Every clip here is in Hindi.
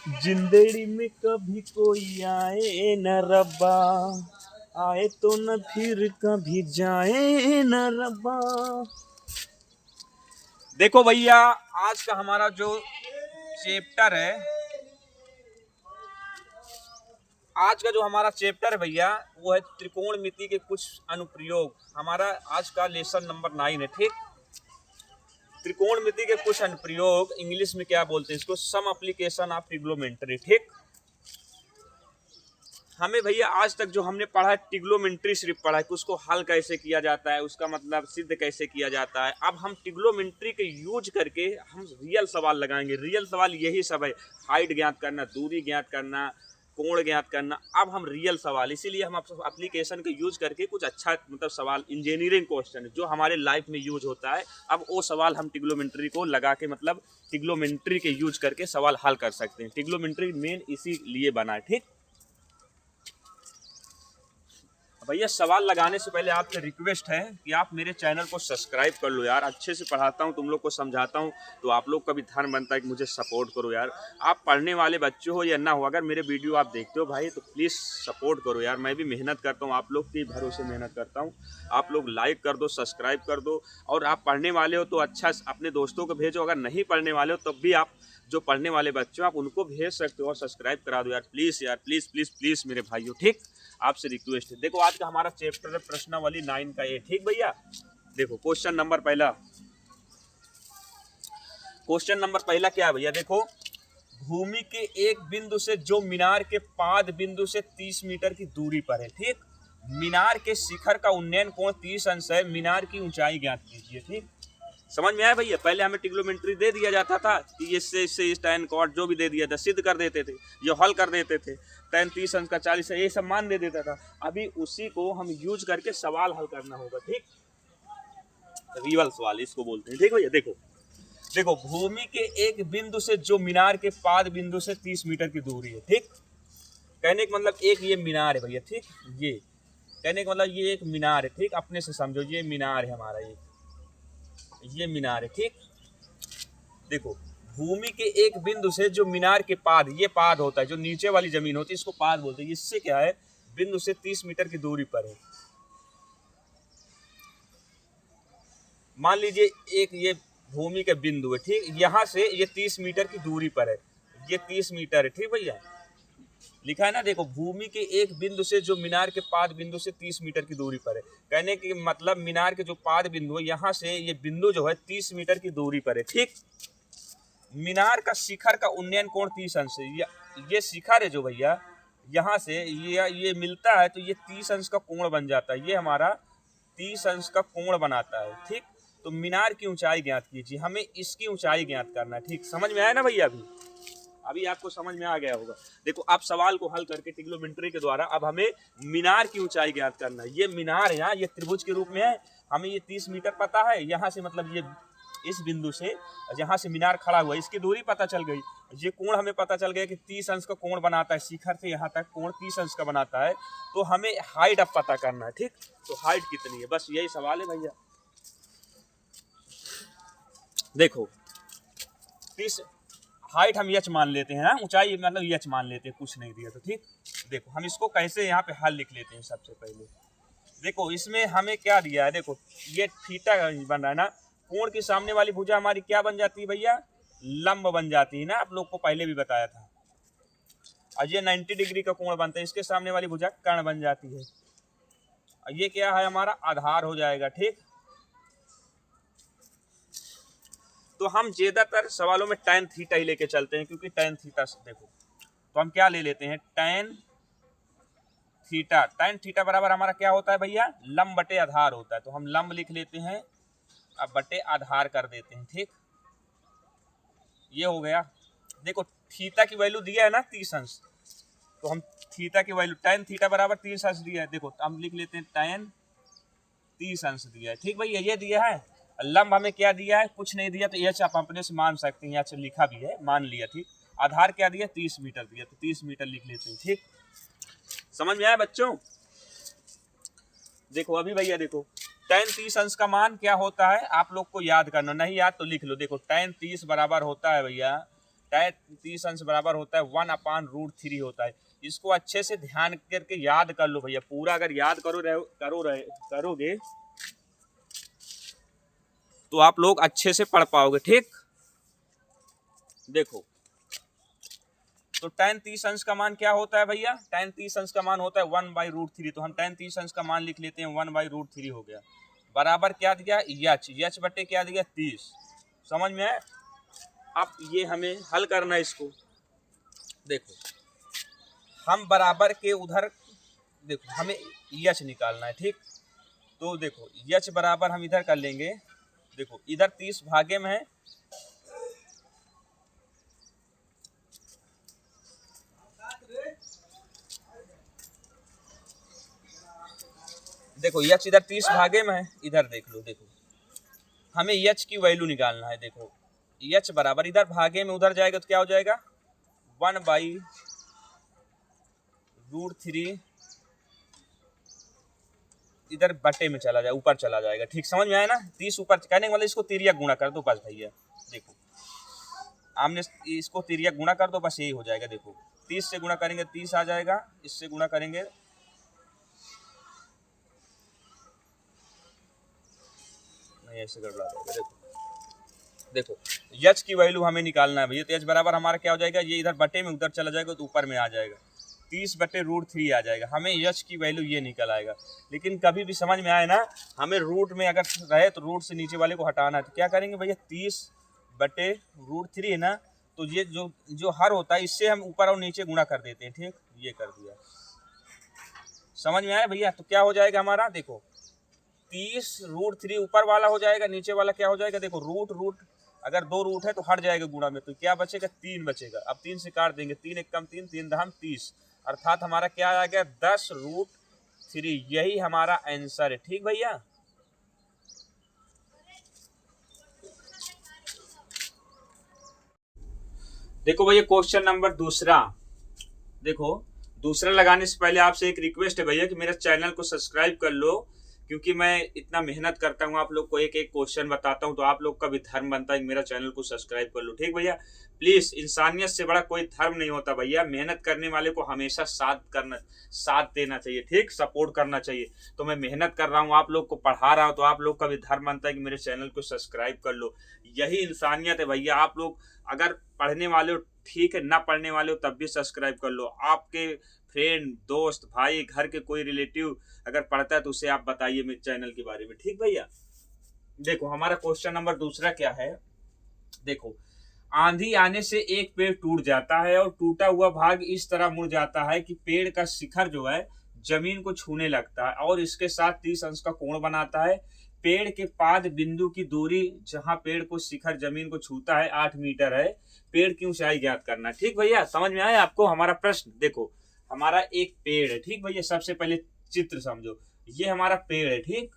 जिंदड़ी में कभी कोई आए न रब्बा, आए तो न फिर कभी जाए न रब्बा। देखो भैया, आज का हमारा जो चैप्टर है, आज का जो हमारा चैप्टर है भैया, वो है त्रिकोणमिति के कुछ अनुप्रयोग। हमारा आज का लेसन नंबर 9 है। ठीक, त्रिकोणमिति के कुछ अनुप्रयोग, इंग्लिश में क्या बोलते हैं इसको, सम एप्लीकेशन ऑफ ट्रिग्नोमेट्री। ठीक, हमें भैया आज तक जो हमने पढ़ा है ट्रिग्नोमेट्री सिर्फ पढ़ा है कि उसको हल कैसे किया जाता है, उसका मतलब सिद्ध कैसे किया जाता है। अब हम ट्रिग्नोमेट्री के यूज करके हम रियल सवाल लगाएंगे। रियल सवाल यही सब है, हाइट ज्ञात करना, दूरी ज्ञात करना, कोण ज्ञात करना। अब हम रियल सवाल, इसीलिए हम एप्लीकेशन के यूज करके कुछ अच्छा मतलब सवाल, इंजीनियरिंग क्वेश्चन जो हमारे लाइफ में यूज होता है, अब वो सवाल हम ट्रिग्नोमेट्री को लगा के मतलब ट्रिग्नोमेट्री के यूज करके सवाल हल कर सकते हैं। ट्रिग्नोमेट्री मेन इसीलिए बना है। ठीक भैया, सवाल लगाने से पहले आपसे रिक्वेस्ट है कि आप मेरे चैनल को सब्सक्राइब कर लो यार। अच्छे से पढ़ाता हूँ, तुम लोग को समझाता हूँ, तो आप लोग का भी धर्म बनता है कि मुझे सपोर्ट करो यार। आप पढ़ने वाले बच्चे हो या ना हो, अगर मेरे वीडियो आप देखते हो भाई तो प्लीज़ सपोर्ट करो यार। मैं भी मेहनत करता हूँ, आप लोग के भरोसे मेहनत करता हूँ। आप लोग लाइक कर दो, सब्सक्राइब कर दो। और आप पढ़ने वाले हो तो अच्छा अपने दोस्तों को भेजो, अगर नहीं पढ़ने वाले हो तब भी आप जो पढ़ने वाले बच्चे हो आप उनको भेज सकते हो और सब्सक्राइब करा दो यार, प्लीज़ यार, प्लीज़ प्लीज़ प्लीज़ मेरे भाइयों। ठीक, आपसे रिक्वेस्ट है। देखो आज का हमारा चैप्टर है प्रश्नावली 9 का ये। ठीक भैया, देखो क्वेश्चन नंबर पहला, क्वेश्चन नंबर पहला क्या है भैया, देखो भूमि के एक बिंदु से जो मीनार के पाद बिंदु से 30 मीटर की दूरी पर है। ठीक, मीनार के शिखर का उन्नयन कोण 30 अंश है, मीनार की ऊंचाई ज्ञात कीजिए। ठीक, समझ में आया भैया। पहले हमें ट्रिग्नोमेट्री दे दिया जाता था कि इससे इस tan cot जो भी दे दिया था सिद्ध कर देते थे, जो हल कर देते थे। tan 30 अंश का 40 है, ये सब मान दे देता था। अभी उसी को हम यूज करके सवाल हल करना होगा। ठीक, रियल सवाल इसको बोलते हैं। ठीक भैया, देखो देखो भूमि के एक बिंदु से जो मीनार के पाद बिंदु से 30 मीटर की दूरी है। ठीक, कहने का मतलब एक ये मीनार है भैया। ठीक, ये कहने का मतलब ये एक मीनार है। ठीक, अपने से समझो, ये मीनार है हमारा, ये मीनार है। ठीक, देखो भूमि के एक बिंदु से जो मीनार के पाद, ये पाद होता है जो नीचे वाली जमीन होती है, इसको पाद बोलते हैं। इससे क्या है, बिंदु से 30 मीटर की दूरी पर है। मान लीजिए एक ये भूमि का बिंदु है। ठीक, यहाँ से ये 30 मीटर की दूरी पर है, ये 30 मीटर है। ठीक भैया, लिखा है ना, देखो भूमि के एक बिंदु से जो मीनार के पाद बिंदु से 30 मीटर की दूरी पर है। कहने की मतलब मीनार के जो पाद बिंदु है, यहाँ से ये बिंदु जो है 30 मीटर की दूरी पर है। ठीक, मीनार का शिखर का उन्नयन कोण 30 अंश है। ये शिखर है जो भैया, यहाँ से ये मिलता है तो ये 30 अंश का कोण बन जाता है, ये हमारा 30 अंश का कोण बनाता है। ठीक, तो मीनार की ऊंचाई ज्ञात कीजिए, हमें इसकी ऊंचाई ज्ञात करना है। ठीक, समझ में आया ना भैया, अभी आपको समझ में आ गया होगा। देखो आप सवाल को हल करके ट्रिग्नोमेट्री के द्वारा अब हमें मीनार की ऊंचाई ज्ञात करना है। ये मीनार है, यहाँ ये त्रिभुज के रूप में है, हमें ये 30 मीटर पता है। यहाँ से मतलब ये इस बिंदु से जहाँ से मीनार खड़ा हुआ है इसकी दूरी पता चल गई। ये कोण हमें पता चल गया कि 30 अंश का कोण बनाता है, शिखर से यहाँ तक कोण 30 अंश का बनाता है। तो हमें हाइट अब पता करना है। ठीक, तो हाइट कितनी है, बस यही सवाल है भैया। देखो 30 हाइट हम एच मान लेते हैं, ऊंचाई मतलब एच मान लेते हैं, कुछ नहीं दिया तो। ठीक, देखो हम इसको कैसे यहाँ पे हल लिख लेते हैं। सबसे पहले देखो इसमें हमें क्या दिया है, देखो ये थीटा बन रहा है ना, कोण की सामने वाली भुजा हमारी क्या बन जाती है भैया, लंब बन जाती है ना, आप लोग को पहले भी बताया था। और ये 90 डिग्री का कोण बनता है, इसके सामने वाली भुजा कर्ण बन जाती है। और ये क्या है, हमारा आधार हो जाएगा। ठीक, तो हम ज्यादातर सवालों में tan थीटा ही लेके चलते हैं, क्योंकि tan थीटा देखो, तो हम क्या ले लेते हैं, tan थीटा। tan थीटा बराबर हमारा क्या होता है भैया, लंब बटे आधार होता है। तो हम लंब लिख लेते हैं, अब बटे आधार कर देते हैं। ठीक, ये हो गया। देखो थीटा की वैल्यू दिया है ना 30 अंश, तो हम थीटा की वैल्यू tan थीटा बराबर 30 अंश दिया है। देखो हम लिख लेते हैं tan 30 अंश दिया है। ठीक भैया, ये दिया है। लंब हमें क्या दिया है, कुछ नहीं दिया, तो एच आप अपने से मान सकते हैं, यहाँ से लिखा भी है, मान लिया। ठीक, आधार क्या दिया, 30 मीटर दिया, तो 30 मीटर लिख लेते हैं। ठीक, समझ में आया बच्चों। देखो अभी भैया देखो tan 30 अंश का मान क्या होता है, आप लोग को याद करना, नहीं याद तो लिख लो। देखो tan 30 बराबर होता है भैया tan 30 अंश बराबर होता है 1/√3 होता है। इसको अच्छे से ध्यान करके याद कर लो भैया, पूरा अगर याद करोगे तो आप लोग अच्छे से पढ़ पाओगे। ठीक, देखो तो tan 30 अंश का मान क्या होता है भैया, tan 30 अंश का मान होता है 1/√3। तो हम tan 30 अंश का मान लिख लेते हैं 1/√3 हो गया, बराबर क्या दिया यच बटे क्या दिया 30। समझ में आए? अब ये हमें हल करना है इसको। देखो हम बराबर के उधर, देखो हमें यच निकालना है। ठीक, तो देखो यच बराबर हम इधर कर लेंगे। देखो इधर 30 भागे में है, देखो यच इधर 30 भागे में है, इधर देख लो। देखो हमें यच की वैल्यू निकालना है। देखो यच बराबर इधर भागे में उधर जाएगा तो क्या हो जाएगा 1/√3 इधर बटे में चला जाए, ऊपर चला जाएगा। ठीक, समझ में आया ना? 30 ऊपर कहने वाले इसको तिरिया गुणा कर दो बस भैया। देखो आमने इसको तिरिया गुणा कर दो बस, यही हो जाएगा। देखो 30 से गुणा करेंगे 30 आ जाएगा, इससे गुणा करेंगे नहीं ऐसे कर रहा है। देखो यच की वैल्यू हमें निकालना है भैया, तो यच बराबर हमारा क्या हो जाएगा, ये इधर बटे में उधर चला जाएगा तो ऊपर में आ जाएगा 30/√3 आ जाएगा। हमें यच की वैल्यू ये निकल आएगा। लेकिन कभी भी समझ में आए ना, हमें रूट में अगर रहे तो रूट से नीचे वाले को हटाना है, तो क्या करेंगे भैया 30/√3 है ना, तो ये जो हर होता है इससे हम ऊपर और नीचे गुणा कर देते हैं। ठीक, ये कर दिया, समझ में आया भैया? तो क्या हो जाएगा हमारा, देखो 30√3 ऊपर वाला हो जाएगा, नीचे वाला क्या हो जाएगा, देखो रूट अगर 2 रूट है तो हट जाएगा गुणा में, तो क्या बचेगा 3 बचेगा। अब 3 से काट देंगे, 3 × 3 3 × 30, अर्थात हमारा क्या आ गया 10√3। यही हमारा आंसर है। ठीक भैया, देखो भैया क्वेश्चन नंबर दूसरा। देखो दूसरा लगाने से पहले आपसे एक रिक्वेस्ट है भैया कि मेरा चैनल को सब्सक्राइब कर लो, क्योंकि मैं इतना मेहनत करता हूँ, आप लोग को एक एक क्वेश्चन बताता हूँ, तो आप लोग का भी धर्म बनता है कि मेरा चैनल को सब्सक्राइब कर लो। ठीक भैया, प्लीज, इंसानियत से बड़ा कोई धर्म नहीं होता भैया। मेहनत करने वाले को हमेशा साथ देना चाहिए। ठीक, सपोर्ट करना चाहिए। तो मैं मेहनत कर रहा हूँ, आप लोग को पढ़ा रहा हूँ, तो आप लोग का भी धर्म बनता है कि मेरे चैनल को सब्सक्राइब कर लो। यही इंसानियत है भैया। आप लोग अगर पढ़ने वाले हो ठीक है, ना पढ़ने वाले हो तब भी सब्सक्राइब कर लो। आपके फ्रेंड, दोस्त, भाई, घर के कोई रिलेटिव अगर पढ़ता है तो उसे आप बताइए मेरे चैनल के बारे में। ठीक भैया, देखो हमारा क्वेश्चन नंबर दूसरा क्या है। देखो आंधी आने से एक पेड़ टूट जाता है और टूटा हुआ भाग इस तरह मुड़ जाता है कि पेड़ का शिखर जो है जमीन को छूने लगता है और इसके साथ 30 अंश का कोण बनाता है। पेड़ के पाद बिंदु की दूरी जहां पेड़ को शिखर जमीन को छूता है 8 मीटर है। पेड़ की ऊंचाई ज्ञात करना। ठीक भैया, समझ में आया आपको हमारा प्रश्न? देखो हमारा एक पेड़ है। ठीक भैया, सबसे पहले चित्र समझो, ये हमारा पेड़ है। ठीक,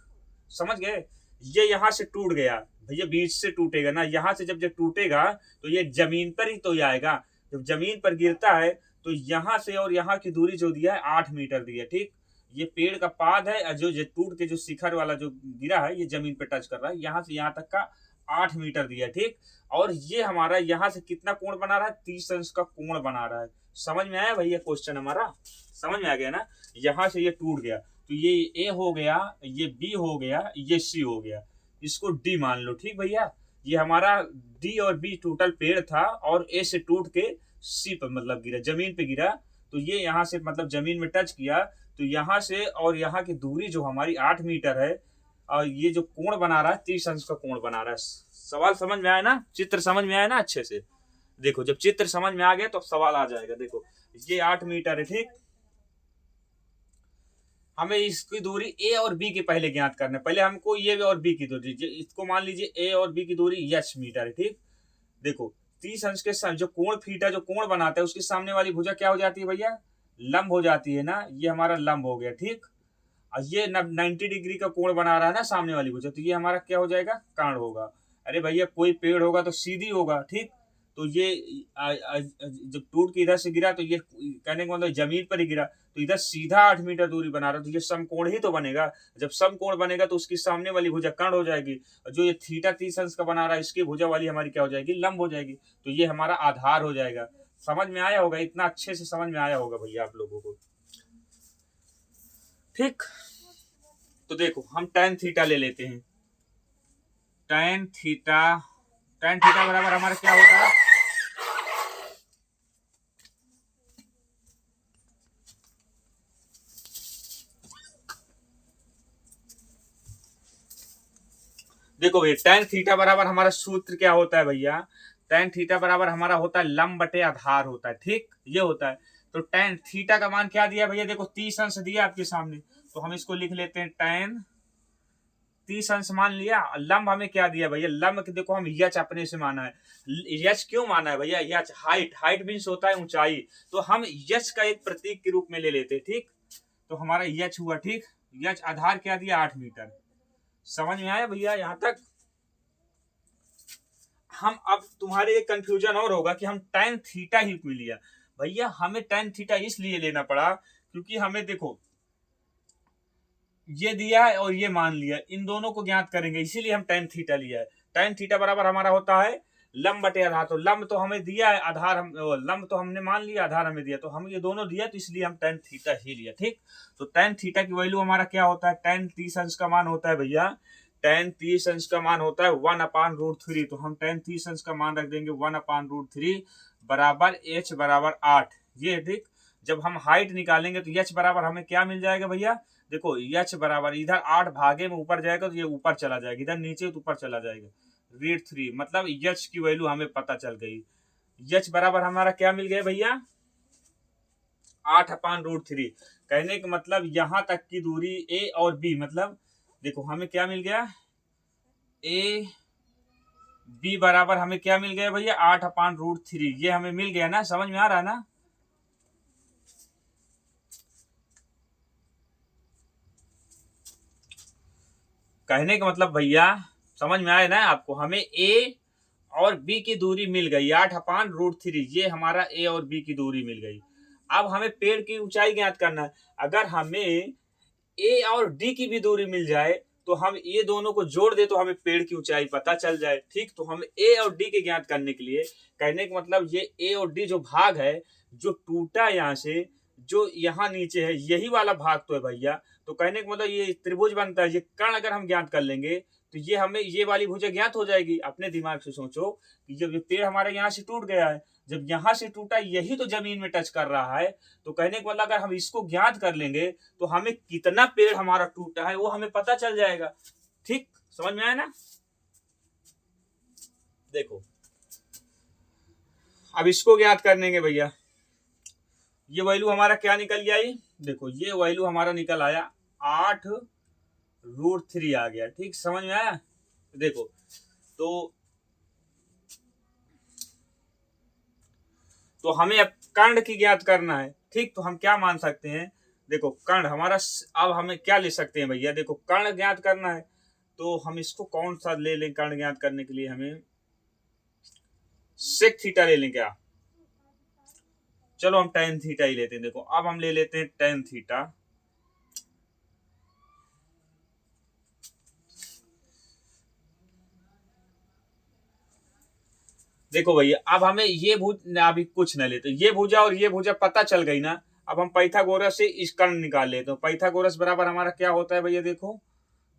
समझ गए? ये यहाँ से टूट गया भैया, बीच से टूटेगा ना, यहाँ से जब टूटेगा तो ये जमीन पर ही तो आएगा। जब जमीन पर गिरता है तो यहाँ से और यहाँ की दूरी जो दिया है 8 मीटर दिया। ठीक, ये पेड़ का पाद है, जो टूट के जो शिखर वाला जो गिरा है ये जमीन पे टच कर रहा है, यहाँ से यहाँ तक का 8 मीटर दिया। ठीक, और ये हमारा यहाँ से कितना कोण बना रहा है 30 अंश का कोण बना रहा है। समझ में आया भैया क्वेश्चन हमारा? समझ में आ गया ना? यहाँ से ये टूट गया तो ये ए हो गया, ये बी हो गया, ये सी हो गया, इसको डी मान लो। ठीक भैया, ये हमारा डी और बी टोटल पेड़ था और ए से टूट के सी पर मतलब गिरा, जमीन पे गिरा, तो ये यहाँ से मतलब जमीन में टच किया, तो यहाँ से और यहाँ की दूरी जो हमारी 8 मीटर है और ये जो कोण बना रहा है 30 अंश का कोण बना रहा है। सवाल समझ में आया ना? चित्र समझ में आया ना अच्छे से? देखो जब चित्र समझ में आ गया तो सवाल आ जाएगा। देखो ये 8 मीटर है। ठीक, हमें इसकी दूरी ए और बी की पहले ज्ञात करना है। पहले हमको ये और बी की दूरी, इसको मान लीजिए ए और बी की दूरी एच मीटर है। ठीक, देखो 30 अंश के साथ जो कोण थीटा जो कोण बनाता है उसके सामने वाली भुजा क्या हो जाती है भैया? लंब हो जाती है ना, ये हमारा लंब हो गया। ठीक, और ये 90 डिग्री का कोण बना रहा है ना सामने वाली भुजा, तो ये हमारा क्या हो जाएगा? कांड होगा। अरे भैया कोई पेड़ होगा तो सीधी होगा। ठीक, तो ये जब टूट के इधर से गिरा तो ये कहने का मतलब जमीन पर ही गिरा, तो इधर सीधा 8 मीटर दूरी बना रहा, तो ये समकोण ही तो बनेगा। जब समकोण बनेगा तो उसकी सामने वाली भुजा कर्ण हो जाएगी, और जो ये थीटा 30 अंश का बना रहा है इसकी भुजा वाली हमारी क्या हो जाएगी, लंब हो जाएगी। तो ये हमारा आधार हो जाएगा। समझ में आया होगा, इतना अच्छे से समझ में आया होगा भैया आप लोगों को। ठीक, तो देखो हम tan थीटा ले लेते हैं। tan थीटा बराबर हमारा क्या होता है, देखो भैया tan थीटा बराबर हमारा सूत्र क्या होता है भैया, tan थीटा बराबर हमारा होता है लंब बटे आधार होता है। ठीक, ये होता है। तो tan थीटा का मान क्या दिया भैया, देखो 30 अंश दिया आपके सामने, तो हम इसको लिख लेते हैं tan 30 अंश मान लिया। लंब हमें क्या दिया भैया, लंब देखो हम यच अपने से माना है। यच क्यों माना है भैया, यच हाइट मीन्स होता है ऊंचाई, तो हम यच का एक प्रतीक के रूप में ले लेते हैं। ठीक, तो हमारा यच हुआ। ठीक, यच आधार क्या दिया, 8 मीटर। समझ में आया भैया यहाँ तक। हम अब तुम्हारे एक कंफ्यूजन और होगा कि हम tan थीटा ही क्यों लिया भैया, हमें tan थीटा इसलिए लेना पड़ा क्योंकि हमें देखो ये दिया है और ये मान लिया, इन दोनों को ज्ञात करेंगे, इसीलिए हम tan थीटा लिया है। tan थीटा बराबर हमारा होता है लंब बटे आधार, तो लंब तो हमें दिया है, आधार हम लंब तो हमने मान लिया, आधार हमें दिया, तो हम ये दोनों दिया, तो इसलिए हम tan थीटा ही लिया। ठीक, तो tan थीटा की वैल्यू हमारा क्या होता है, tan 30 अंश का मान होता है भैया, tan 30 अंश का मान होता है 1/√3। तो हम tan 30 अंश का मान रख देंगे 1/√3 बराबर h बराबर 8। ये ठीक, जब हम हाइट निकालेंगे तो h बराबर हमें क्या मिल जाएगा भैया, देखो h बराबर इधर 8 भागे में ऊपर जाएगा तो ये ऊपर चला जाएगा, इधर नीचे तो ऊपर चला जाएगा, √3 मतलब h की वैल्यू हमें पता चल गई। h बराबर हमारा क्या मिल गया भैया, 8/√3। कहने का मतलब यहां तक की दूरी a और b, मतलब देखो हमें क्या मिल गया, a b बराबर हमें क्या मिल गया भैया, 8/√3। ये हमें मिल गया ना, समझ में आ रहा है ना। कहने का मतलब भैया समझ में आया ना आपको, हमें a और b की दूरी मिल गई 8/√3, ये हमारा a और b की दूरी मिल गई। अब हमें पेड़ की ऊंचाई ज्ञात करना है। अगर हमें a और d की भी दूरी मिल जाए तो हम ये दोनों को जोड़ दे तो हमें पेड़ की ऊंचाई पता चल जाए। ठीक, तो हम a और d के ज्ञात करने के लिए, कहने का मतलब ये a और d जो भाग है, जो टूटा यहाँ से जो यहाँ नीचे है, यही वाला भाग तो है भैया। तो कहने का मतलब ये त्रिभुज बनता है, ये कर्ण अगर हम ज्ञात कर लेंगे तो ये हमें ये वाली भुजा ज्ञात हो जाएगी। अपने दिमाग से सोचो कि जब ये पेड़ हमारे यहाँ से टूट गया है, जब यहाँ से टूटा यही तो जमीन में टच कर रहा है, तो कहने का मतलब अगर हम इसको ज्ञात कर लेंगे तो हमें कितना पेड़ हमारा टूटा है वो हमें पता चल जाएगा। ठीक, समझ में आया ना। देखो अब इसको ज्ञात करेंगे भैया, ये वैल्यू हमारा क्या निकल गया, देखो ये वैल्यू हमारा निकल आया 8√3 आ गया। ठीक, समझ में आया। देखो तो हमें अब कर्ण की ज्ञात करना है। ठीक, तो हम क्या मान सकते हैं, देखो कर्ण हमारा, अब हमें क्या ले सकते हैं भैया, देखो कर्ण ज्ञात करना है तो हम इसको कौन सा ले लें, कर्ण ज्ञात करने के लिए हमें सेक थीटा ले लें क्या, चलो हम tan थीटा ही लेते हैं। देखो अब हम ले लेते हैं tan थीटा, देखो भैया अब हमें ये अभी कुछ न लेते, ये भुजा और ये भुजा पता चल गई ना। अब हम पाइथागोरस से इस कर्ण निकाल लेते हैं। पाइथागोरस बराबर हमारा क्या होता है भैया, देखो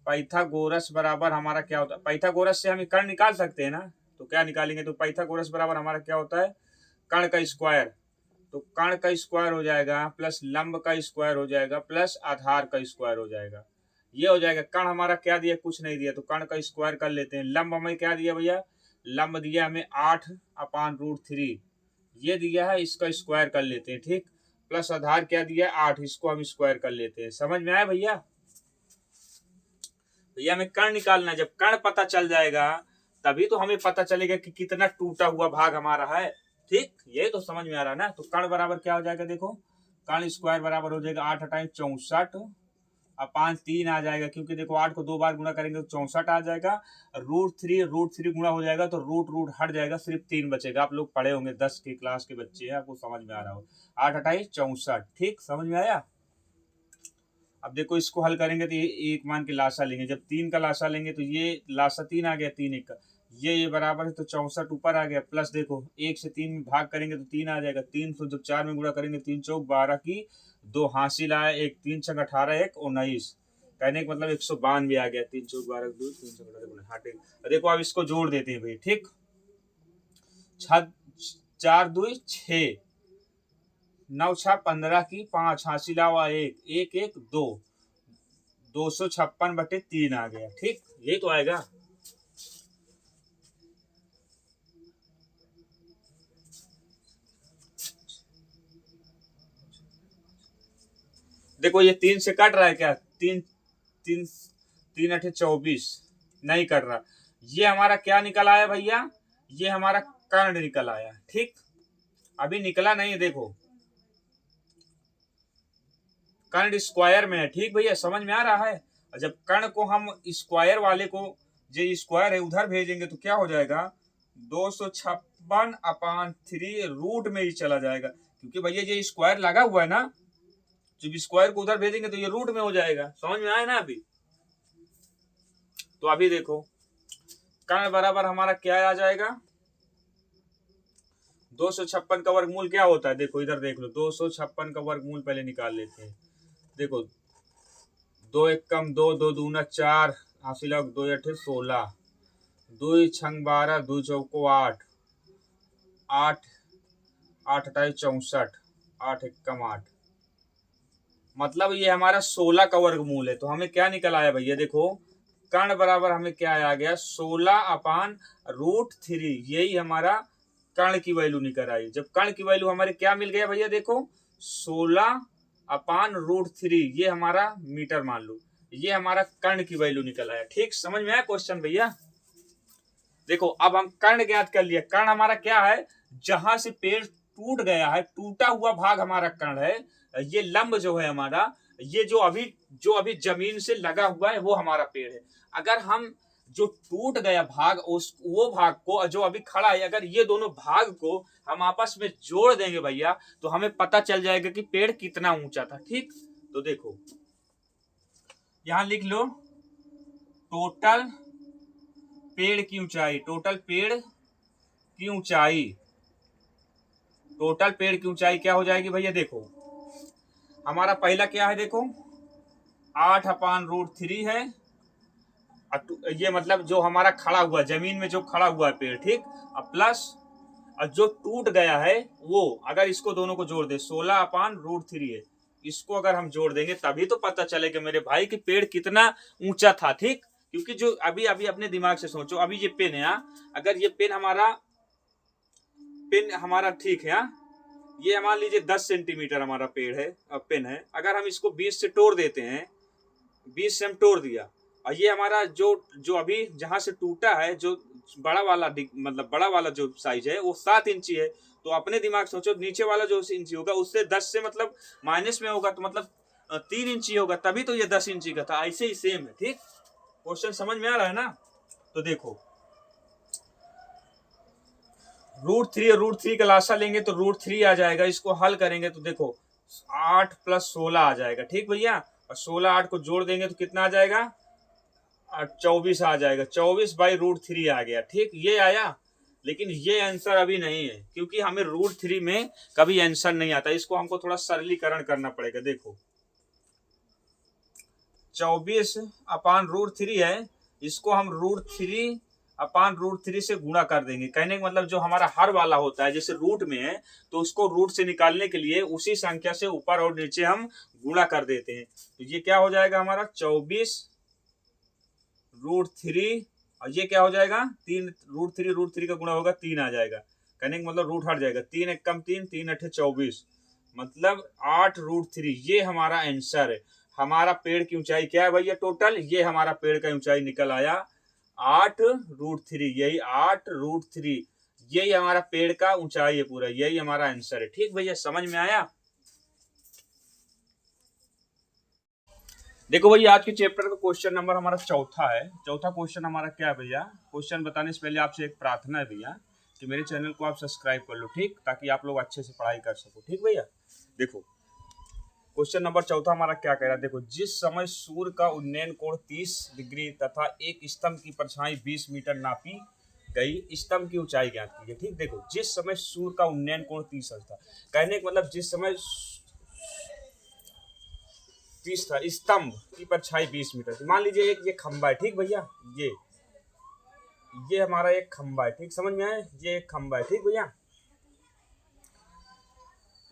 पाइथागोरस बराबर हमारा क्या होता है, पाइथागोरस से हम कर्ण निकाल सकते हैं ना, तो क्या निकालेंगे, तो पाइथागोरस बराबर हमारा क्या होता है, कर्ण का स्क्वायर, तो कर्ण का स्क्वायर हो जाएगा प्लस लंब का स्क्वायर हो जाएगा प्लस आधार का स्क्वायर हो जाएगा, ये हो जाएगा। कर्ण हमारा क्या दिया, कुछ नहीं दिया, तो कर्ण का स्क्वायर कर लेते हैं। लंब हमें क्या दिया भैया, लंब दिया हमें 8/√3, ये दिया है, इसका स्क्वायर कर लेते हैं। ठीक, प्लस आधार क्या दिया है 8, इसको हम स्क्वायर कर लेते हैं। समझ में आया भैया। भैया हमें कर्ण निकालना है, जब कर्ण पता चल जाएगा तभी तो हमें पता चलेगा कि कितना टूटा हुआ भाग हमारा है। ठीक, ये तो समझ में आ रहा है ना। तो कर्ण बराबर क्या हो जाएगा, देखो कर्ण स्क्वायर बराबर हो जाएगा 8 × 64 अपान 3 आ जाएगा, क्योंकि देखो 8 को 2 बार गुणा करेंगे तो 64 आ जाएगा। रूट थ्री गुणा हो जाएगा तो रूट हट जाएगा, सिर्फ 3 बचेगा। आप लोग पढ़े होंगे, 10 की क्लास के बच्चे हैं, आपको समझ में आ रहा हो। 8 28 64, ठीक, समझ में आया। अब देखो इसको हल करेंगे तो ये एक मान के लासा लेंगे, जब 3 का लासा लेंगे तो ये लासा 3 आ गया, 3 1 का, ये बराबर है तो 64 ऊपर आ गया, प्लस देखो 1 से 3 में भाग करेंगे तो 3 आ जाएगा, 3 तो जब 4 में गुणा करेंगे 3 चौक 12 की 2 हासिल आया, 1 3 छक 18 1 19, कहने का मतलब 192 आ गया। 3 चौक 12 2 3 छक 18 हाँ ठीक। देखो अब इसको जोड़ देते हैं भाई, ठीक, 4 2 6 9 6 15 की 5 हासिल हुआ 1 1 1 2 256/3 आ गया, ठीक, यही तो आएगा। देखो ये 3 से कट रहा है क्या, 3 3 3 8 24 नहीं कट रहा। ये हमारा क्या निकल आया भैया, ये हमारा कर्ण निकल आया, ठीक, अभी निकला नहीं है, देखो कर्ण स्क्वायर में है, ठीक भैया, समझ में आ रहा है। और जब कर्ण को हम स्क्वायर वाले को, जो स्क्वायर है उधर भेजेंगे तो क्या हो जाएगा, 256/3 रूट में ही चला जाएगा, क्योंकि भैया ये स्क्वायर लगा हुआ है ना, जब स्क्वायर को उधर भेजेंगे तो ये रूट में हो जाएगा, समझ में आया ना अभी। तो अभी देखो कर्ण बराबर हमारा क्या आ जाएगा, 256 का वर्गमूल क्या होता है, देखो इधर देख लो, 256 का वर्गमूल पहले निकाल लेते हैं। देखो 2 1 कम 2 2 दूना 4 हासिल 2 8 16 2 6 12 2 चौको 8 8 8 28 64 8 1 कम 8, मतलब ये हमारा 16 का वर्गमूल है। तो हमें क्या निकल आया भैया, देखो कर्ण बराबर हमें क्या आ गया, 16/√3, यही हमारा कर्ण की वैल्यू निकल आई। जब कर्ण की वैल्यू हमारे क्या मिल गया भैया, देखो 16/√3, ये हमारा मीटर मान लो, ये हमारा कर्ण की वैल्यू निकल आया, ठीक, समझ में आया क्वेश्चन भैया। देखो अब हम कर्ण ज्ञात कर लिया, कर्ण हमारा क्या है, जहां से पेड़ टूट गया है, टूटा हुआ भाग हमारा कर्ण है। ये लंब जो है हमारा, ये जो अभी जमीन से लगा हुआ है वो हमारा पेड़ है। अगर हम जो टूट गया भाग, उस वो भाग को जो अभी खड़ा है, अगर ये दोनों भाग को हम आपस में जोड़ देंगे भैया, तो हमें पता चल जाएगा कि पेड़ कितना ऊंचा था, ठीक। तो देखो यहां लिख लो, टोटल पेड़ की ऊंचाई, टोटल पेड़ की ऊंचाई, टोटल पेड़ की ऊंचाई क्या हो जाएगी भैया, देखो हमारा पहला क्या है, देखो 8/√3 है, ये मतलब जो हमारा खड़ा हुआ जमीन में जो खड़ा हुआ है पेड़, ठीक, अब प्लस और जो टूट गया है वो, अगर इसको दोनों को जोड़ दे 16/√3 है, इसको अगर हम जोड़ देंगे तभी तो पता चलेगा मेरे भाई कि पेड़ कितना ऊंचा था, ठीक। क्योंकि जो अभी अभी अपने दिमाग से सोचो, अभी ये पेन है, अगर ये पेन हमारा ठीक है, ये मान लीजिए 10 सेंटीमीटर हमारा पेड़ है, पेन है, अगर हम इसको 20 से तोड़ देते हैं, 20 से हम तोड़ दिया, और ये हमारा जो अभी जहां से टूटा है, जो बड़ा वाला मतलब बड़ा वाला जो साइज है वो 7 इंची है, तो अपने दिमाग सोचो नीचे वाला जो इंची होगा उससे 10 से मतलब माइनस में होगा, तो मतलब 3 इंची होगा, तभी तो ये 10 इंची का था। ऐसे ही सेम है, ठीक, क्वेश्चन समझ में आ रहा है ना। तो देखो √3 का लासा लेंगे तो √3 आ जाएगा, इसको हल करेंगे तो देखो 8 + 16 आ जाएगा, ठीक भैया, और 16 8 को जोड़ देंगे तो कितना आ जाएगा, 24 आ जाएगा, 24/√3 आ गया, ठीक, ये आया। लेकिन ये आंसर अभी नहीं है, क्योंकि हमें √3 में कभी आंसर नहीं आता, इसको हमको थोड़ा सरलीकरण करना पड़ेगा। देखो 24/√3 है, इसको हम √3/√3 से गुणा कर देंगे, कहने का मतलब जो हमारा हर वाला होता है, जैसे रूट में है तो उसको रूट से निकालने के लिए उसी संख्या से ऊपर और नीचे हम गुणा कर देते हैं। तो ये क्या हो जाएगा हमारा 24√3, और ये क्या हो जाएगा 3, √3 का गुणा होगा 3 आ जाएगा, कहने का मतलब रूट हट जाएगा, 3 1 कम 3 3 8 24, मतलब 8√3, ये हमारा आंसर है। हमारा पेड़ की ऊंचाई क्या है भैया, टोटल ये हमारा पेड़ का ऊंचाई निकल आया 8√3, यही 8√3, यही हमारा पेड़ का ऊंचाई है पूरा, यही हमारा आंसर है, ठीक भैया, समझ में आया। देखो भैया आज के चैप्टर का क्वेश्चन नंबर हमारा चौथा है। चौथा क्वेश्चन हमारा क्या है भैया, क्वेश्चन बताने से पहले आपसे एक प्रार्थना है भैया कि मेरे चैनल को आप सब्सक्राइब कर लो, ठीक, ताकि आप लोग अच्छे से पढ़ाई कर सको, ठीक भैया। देखो क्वेश्चन नंबर चौथा हमारा क्या कह रहा है, देखो जिस समय सूर्य का उन्नयन कोण 30 डिग्री तथा एक स्तंभ की परछाई 20 मीटर नापी गई, स्तंभ की ऊंचाई ज्ञात कीजिए, ठीक। देखो जिस समय सूर्य का उन्नयन कोण 30 अंश था, कहने का मतलब जिस समय 30 था, स्तंभ की परछाई 20 मीटर थी। मान लीजिए एक ये खंबा है, ठीक भैया, ये हमारा एक खंबा है, ठीक, समझ में आया, ये एक खंबा है, ठीक भैया।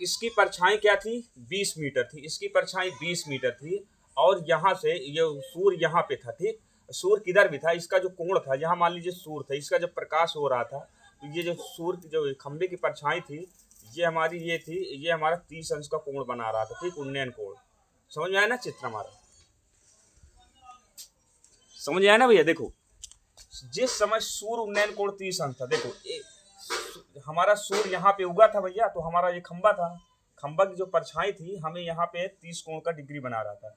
इसकी परछाई क्या थी, 20 मीटर थी, इसकी परछाई 20 मीटर थी, और यहाँ से ये सूर्य यहाँ पे था, ठीक। सूर्य किधर भी था, इसका जो कोण था, यहाँ मान लीजिए सूर्य था, इसका जब प्रकाश हो रहा था तो ये जो सूर्य जो खंबे की परछाई थी, ये हमारी ये थी, ये हमारा 30 अंश का कोण बना रहा था, ठीक, उन्नयन कोण। समझ में आया ना चित्र हमारा, समझ में आया ना भैया। देखो जिस समय सूर्य उन्नयन कोण 30 अंश था, देखो हमारा सूर्य यहाँ पे उगा था भैया, तो हमारा ये खंबा था, खंबा की जो परछाई थी हमें यहाँ पे 30 कोण का डिग्री बना रहा था।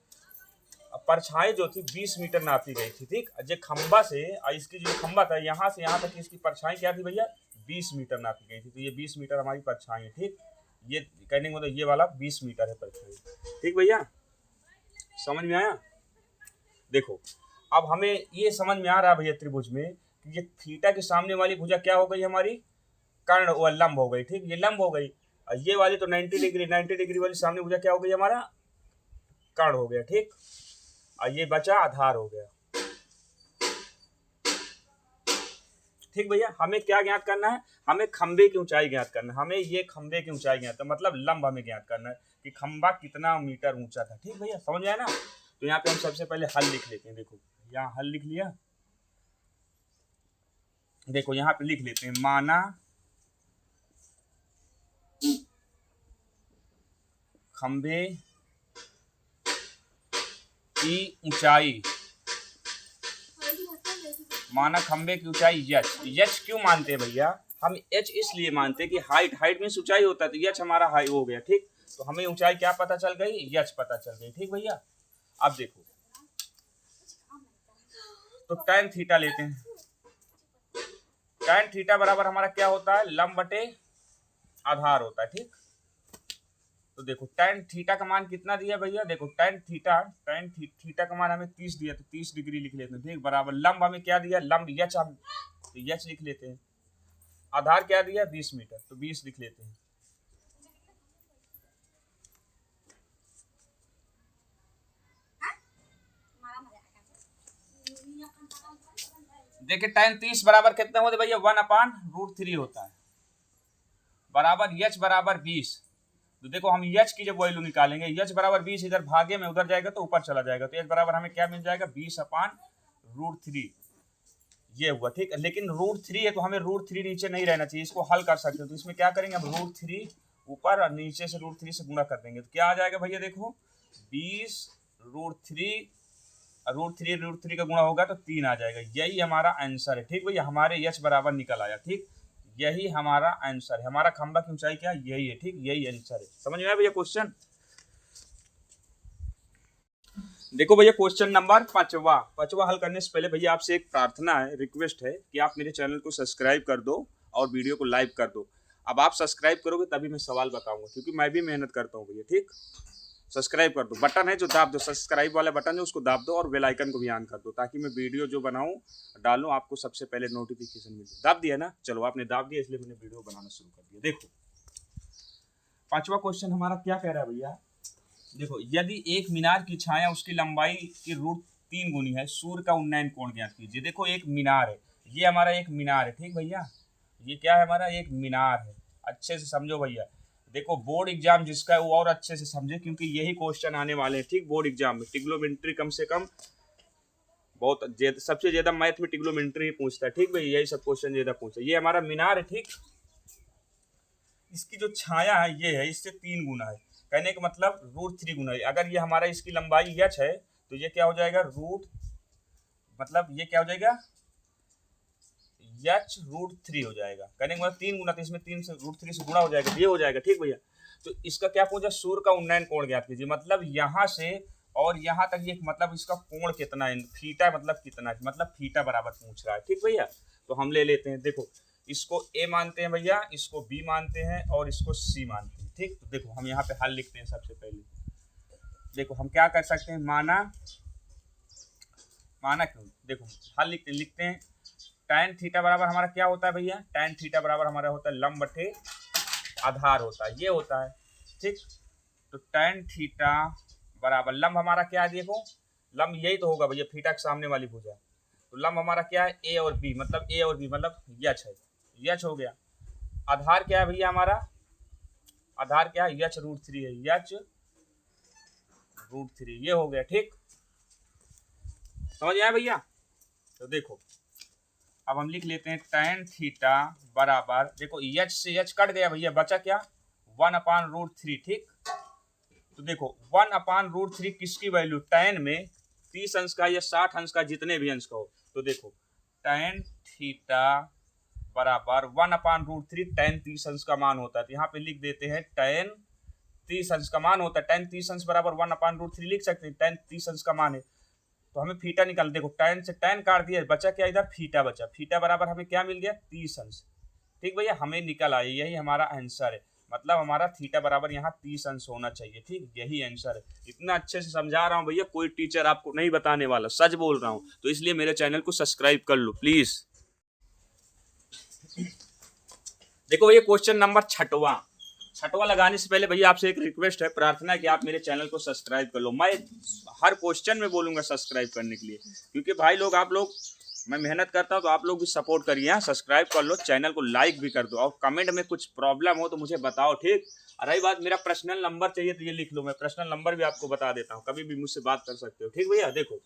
अब परछाई जो थी 20 मीटर नापी गई थी, ठीक। जो खंबा से इसकी जो खंबा था यहाँ से यहाँ तक इसकी परछाई क्या थी भैया, 20 मीटर नापी गई थी, तो ये 20 मीटर हमारी परछाई है, ठीक। ये कहने का मतलब ये वाला 20 मीटर है परछाई, ठीक भैया, समझ में आया। देखो अब हमें ये समझ में आ रहा है भैया त्रिभुज में कि ये थीटा के सामने वाली भुजा क्या हो गई हमारी, कर्ण, वो लंब हो गई, ठीक, ये लंब हो गई। ये वाली तो 90 डिग्री वाली सामने भुजा क्या हो गई हमारा, कर्ण हो गया, ठीक। और ये बचा आधार हो गया, ठीक भैया। हमें क्या ज्ञात करना है, हमें खंबे की ऊंचाई ज्ञात करना है, हमें ये खंबे की ऊंचाई ज्ञात करना, मतलब लंब हमें ज्ञात करना है कि खंबा कितना मीटर ऊंचा था, ठीक भैया, समझ आया ना। तो यहाँ पे हम सबसे पहले हल लिख लेते हैं, देखो यहाँ हल लिख लिया, देखो यहाँ पे लिख लेते हैं, माना खंबे की ऊंचाई, माना खंबे की ऊंचाई यच क्यों मानते हैं भैया, हम एच इसलिए मानते हैं कि हाइट मीन्स ऊंचाई होता है, तो यच हमारा हाई हो गया, ठीक। तो हमें ऊंचाई क्या पता चल गई, यच पता चल गई, ठीक भैया। अब देखो तो tan थीटा लेते हैं, tan थीटा बराबर हमारा क्या होता है, लंब बटे आधार होता है, ठीक। तो देखो tan थीटा का मान कितना दिया भैया, देखो tan थीटा का मान हमें 30 दिया, तो 30 डिग्री लिख लेते हैं, ठीक, बराबर लंब हमें क्या दिया, लंब यच, हम तो यच लिख लेते हैं, आधार क्या दिया 20 मीटर, तो 20 लिख लेते हैं। देखिए tan 30 बराबर कितना होता है भैया, 1/√3 होता है, बराबर यच बराबर 20। तो देखो हम यच की जब वैल्यू निकालेंगे, यच बराबर 20 इधर भागे में उधर जाएगा तो ऊपर चला जाएगा, तो यच बराबर हमें क्या मिल जाएगा, 20/√3 ये हुआ, ठीक। लेकिन √3 है तो हमें √3 नीचे नहीं रहना चाहिए, इसको हल कर सकते हो, तो इसमें क्या करेंगे हम, √3 ऊपर और नीचे से √3 से गुणा कर देंगे, तो क्या आ जाएगा भैया, देखो 20√3 का गुणा होगा तो 3 आ जाएगा, यही हमारा आंसर है, ठीक भैया। हमारे यच बराबर निकल आया, ठीक, यही हमारा आंसर है, हमारा खंबा की ऊंचाई क्या यही है, ठीक, यही आंसर है। समझ में आया भैया क्वेश्चन। देखो भैया क्वेश्चन नंबर पांचवा हल करने से पहले भैया आपसे एक प्रार्थना है, रिक्वेस्ट है कि आप मेरे चैनल को सब्सक्राइब कर दो और वीडियो को लाइक कर दो। अब आप सब्सक्राइब करोगे तभी मैं सवाल बताऊंगा, क्योंकि मैं भी मेहनत करता हूँ भैया, ठीक। सब्सक्राइब कर दो, बटन है जो दाब दो, सब्सक्राइब वाला बटन है उसको दाब दो, और बेल आइकन को भी ऑन कर दो, ताकि मैं वीडियो जो बनाऊं डालूं आपको सबसे पहले नोटिफिकेशन मिले। दाब दिया ना, चलो आपने दाब दिया इसलिए मैंने वीडियो बनाना शुरू कर दिया। देखो पांचवा क्वेश्चन हमारा क्या कह रहा है भैया, देखो यदि एक मीनार की छाया उसकी लंबाई की √3 गुनी है, सूर्य का उन्नयन कोण ज्ञात कीजिए। देखो एक मीनार है, ये हमारा एक मीनार है, ठीक भैया, ये क्या है हमारा एक मीनार है, अच्छे से समझो भैया। देखो बोर्ड एग्जाम जिसका है वो और अच्छे से समझे, क्योंकि यही क्वेश्चन आने वाले हैं, ठीक, बोर्ड एग्जाम में। ट्रिग्नोमेट्री कम से कम बहुत सबसे ज्यादा मैथ में ट्रिग्नोमेट्री ही पूछता है, ठीक भाई, यही सब क्वेश्चन ज्यादा पूछता है। ये हमारा मीनार है, ठीक, इसकी जो छाया है ये है, इससे 3 गुना है, कहने का मतलब √3 गुना है। अगर ये हमारा इसकी लंबाई यच है तो ये क्या हो जाएगा, मतलब ये क्या हो जाएगा, यच √3 हो जाएगा, कहने का मतलब 3 गुना, तो इसमें 3 से √3 से गुणा हो जाएगा, ये हो जाएगा, ठीक भैया। तो इसका क्या पूछा, सूर्य का उन्नयन कोण ज्ञात कीजिए, मतलब यहाँ से और यहाँ तक ये मतलब इसका कोण कितना है, थीटा मतलब कितना है, मतलब थीटा बराबर पूछ रहा है। ठीक भैया, तो हम ले लेते हैं, देखो इसको ए मानते हैं भैया, इसको बी मानते हैं और इसको सी मानते हैं। ठीक, तो देखो हम यहाँ पे हल लिखते हैं। सबसे पहले देखो हम क्या कर सकते हैं, माना क्यों, देखो हल लिखते हैं। tan थीटा बराबर हमारा क्या होता है भैया, tan थीटा बराबर हमारा होता है लंब बटे आधार होता है, ये होता है। ठीक, तो tan थीटा बराबर लंब हमारा क्या है, देखो लंब यही तो होगा भैया, थीटा के सामने वाली भुजा। तो लंब हमारा क्या है, ए और बी, मतलब ए और बी मतलब यच है, यच हो गया। आधार क्या है भैया हमारा, आधार क्या है, यच रूट 3 है, यच रूट 3, ये हो गया। ठीक, समझ आया भैया। तो देखो अब हम लिख लेते हैं tan थीटा बराबर, देखो एच से एच कट गया भैया, बचा क्या 1/√3। ठीक, तो देखो 1/√3 किसकी वैल्यू, tan में 30 अंश का या 60 अंश का, जितने भी अंश का हो। तो देखो tan थीटा बराबर 1/√3 tan 30 अंश का मान होता है। तो यहाँ पे लिख देते हैं tan 30 अंश का मान होता है, tan 30 अंश बराबर 1/√3 लिख सकते हैं, tan 30 अंश का मान है। तो हमें थीटा निकाल, देखो tan से tan काट दिया, बचा क्या इधर, थीटा बचा। थीटा बराबर हमें क्या मिल गया, 30 अंश। ठीक भैया, हमें निकल आया, यही हमारा आंसर है, मतलब हमारा थीटा बराबर यहाँ 30 अंश होना चाहिए। ठीक, यही आंसर है। इतना अच्छे से समझा रहा हूँ भैया, कोई टीचर आपको नहीं बताने वाला, सच बोल रहा हूँ। तो इसलिए मेरे चैनल को सब्सक्राइब कर लो प्लीज। देखो ये क्वेश्चन नंबर छठवां लगाने से पहले भैया आपसे एक रिक्वेस्ट है, प्रार्थना है कि आप मेरे चैनल को सब्सक्राइब कर लो। मैं हर क्वेश्चन में बोलूंगा सब्सक्राइब करने के लिए, क्योंकि भाई लोग आप लोग, मैं मेहनत करता हूं तो आप लोग भी सपोर्ट करिए, सब्सक्राइब कर लो, चैनल को लाइक भी कर दो, और कमेंट में कुछ प्रॉब्लम हो तो मुझे बताओ। ठीक, रही बात मेरा पर्सनल नंबर चाहिए तो ये लिख लो, मैं पर्सनल नंबर भी आपको बता देता हूँ, कभी भी मुझसे बात कर सकते हो। ठीक भैया, देखो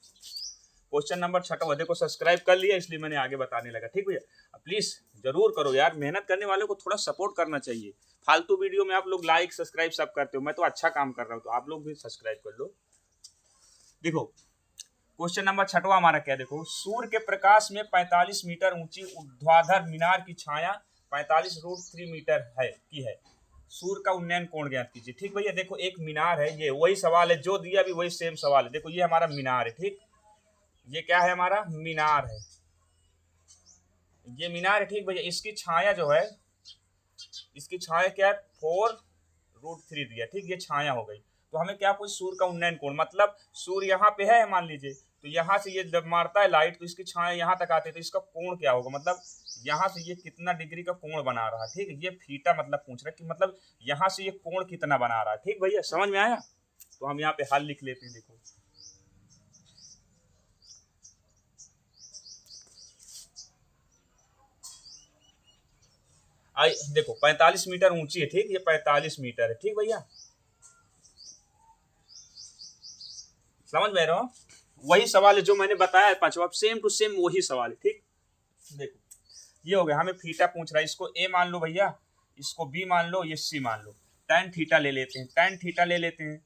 क्वेश्चन नंबर 6, देखो सब्सक्राइब कर लिया इसलिए मैंने आगे बताने लगा। ठीक भैया, प्लीज जरूर करो यार, मेहनत करने वालों को थोड़ा सपोर्ट करना चाहिए। फालतू वीडियो में आप लोग लाइक सब्सक्राइब सब करते हो, मैं तो अच्छा काम कर रहा हूँ, तो आप लोग भी सब्सक्राइब कर लो। देखो क्वेश्चन नंबर 6 हमारा क्या, देखो सूर्य के प्रकाश में 45 मीटर ऊंची ऊर्ध्वाधर मीनार की छाया 45√3 मीटर है की है, सूर्य का उन्नयन कोण ज्ञात कीजिए। ठीक भैया, देखो एक मीनार है, ये वही सवाल है जो दिया भी वही सेम सवाल है। देखो ये हमारा मीनार है, ठीक, ये क्या है, हमारा मीनार है, ये मीनार है। ठीक भैया, इसकी छाया जो है, इसकी छाया क्या है, 4√3 दिया। ठीक, ये छाया हो गई। तो हमें क्या पूछ, सूर्य का उन्नयन कोण, मतलब सूर्य यहाँ पे है मान लीजिए, तो यहाँ से ये जब मारता है लाइट तो इसकी छाया यहाँ तक आती है, तो इसका कोण क्या होगा, मतलब यहाँ से ये कितना डिग्री का कोण बना रहा है। ठीक, ये थीटा मतलब पूछ रहा है कि मतलब यहाँ से ये कोण कितना बना रहा है। ठीक भैया, समझ में आया। तो हम यहाँ पे हल लिख लेते हैं। देखो देखो 45 मीटर ऊंची है, ठीक, ये 45 मीटर है। ठीक भैया, समझ में रहे हो, वही सवाल है जो मैंने बताया है 5वां, सेम टू सेम वही सवाल है। ठीक, देखो ये हो गया, हमें थीटा पूछ रहा है, इसको ए मान लो भैया, इसको बी मान लो, ये सी मान लो। tan थीटा ले लेते हैं, tan थीटा ले लेते हैं।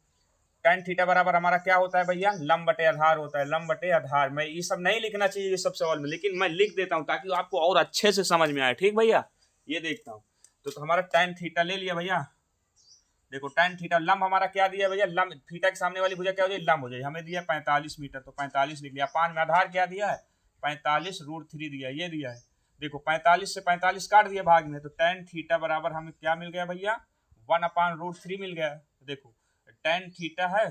tan थीटा बराबर हमारा क्या होता है भैया, लंब बटे आधार होता है, लंब बटे आधार। मैं ये सब नहीं लिखना चाहिए ये सब सवाल में, लेकिन मैं लिख देता हूँ ताकि आपको और अच्छे से समझ में आए। ठीक भैया, ये देखता हूँ, तो हमारा tan थीटा ले लिया भैया। देखो tan थीटा, लंब हमारा क्या दिया भैया, लंब थीटा के सामने वाली भुजा क्या हो जाए, लंब हो जाए, हमें दिया 45 मीटर, तो 45 लिख लिया। पान में आधार क्या दिया है, 45√3 दिया, ये दिया है। देखो 45 से 45 काट दिया भाग में, तो tan थीटा बराबर हमें क्या मिल गया भैया, 1/√3 मिल गया। देखो tan थीटा है,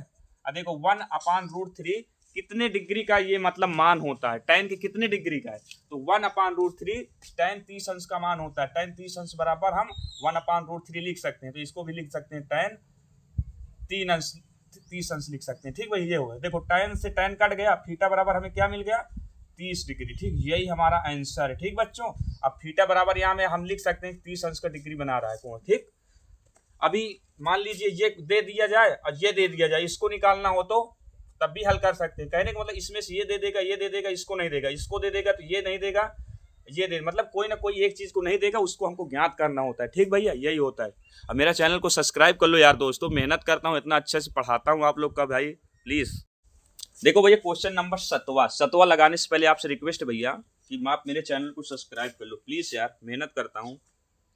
और देखो 1/√3 कितने डिग्री का ये मतलब मान होता है, tan के कितने डिग्री का है, तो 1/√3 tan 30 अंश का मान होता है। tan 30 अंश बराबर हम 1/√3 लिख सकते हैं, तो इसको भी लिख सकते हैं tan 30 अंश लिख सकते हैं। ठीक भाई, ये हो गया। देखो tan से tan कट गया, थीटा बराबर हमें क्या मिल गया, 30 डिग्री। ठीक, यही हमारा आंसर है। ठीक बच्चों, अब थीटा बराबर यहाँ में हम लिख सकते हैं 30 अंश का डिग्री बना रहा है कोण। ठीक, अभी मान लीजिए ये दे दिया जाए और ये दे दिया जाए, इसको निकालना हो तो तब भी हल कर सकते हैं। कहने का मतलब इसमें से ये दे देगा, ये दे देगा, इसको नहीं देगा, इसको दे देगा तो ये नहीं देगा, ये दे, मतलब कोई ना कोई एक चीज को नहीं देगा, उसको हमको ज्ञात करना होता है। ठीक भैया, यही होता है। अब मेरा चैनल को सब्सक्राइब कर लो यार दोस्तों, मेहनत करता हूँ, इतना अच्छे से पढ़ाता हूँ आप लोग का भाई, प्लीज। देखो भैया क्वेश्चन नंबर 7वां लगाने से पहले आपसे रिक्वेस्ट भैया कि आप मेरे चैनल को सब्सक्राइब कर लो प्लीज यार, मेहनत करता हूँ।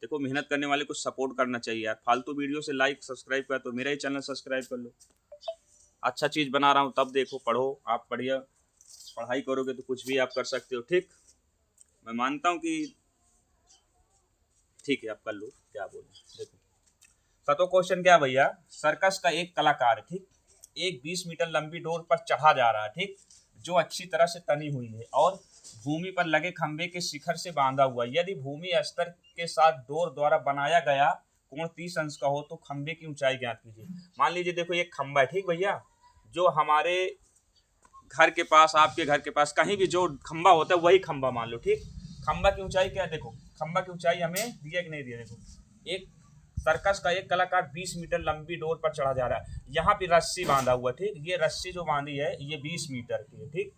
देखो मेहनत करने वाले को सपोर्ट करना चाहिए यार, फालतू वीडियो से लाइक सब्सक्राइब कर, तो मेरा ही चैनल सब्सक्राइब कर लो। अच्छा चीज़ बना रहा हूँ, तब देखो पढ़ो, आप बढ़िया पढ़ाई करोगे तो कुछ भी आप कर सकते हो। ठीक, मैं मानता हूँ कि ठीक है, आप कर लो, क्या बोले। देखो सातों क्वेश्चन क्या भैया, सर्कस का एक कलाकार, ठीक, एक 20 मीटर लंबी डोर पर चढ़ा जा रहा है, ठीक, जो अच्छी तरह से तनी हुई है और भूमि पर लगे खंभे के शिखर से बांधा हुआ। यदि भूमि स्तर के साथ डोर द्वारा बनाया गया कोण 30 अंश का हो तो खंभे की ऊंचाई ज्ञात कीजिए। मान लीजिए देखो ये खंभा है, ठीक भैया, जो हमारे घर के पास, आपके घर के पास कहीं भी जो खंभा होता है वही खंभा मान लो, ठीक। खंभा की ऊंचाई क्या है, देखो खंभा की ऊंचाई हमें दिया कि नहीं दिया। देखो एक सर्कस का एक कलाकार 20 मीटर लंबी डोर पर चढ़ा जा रहा है, यहाँ पे रस्सी बांधा हुआ है, ठीक, ये रस्सी जो बांधी है ये 20 मीटर की है, ठीक,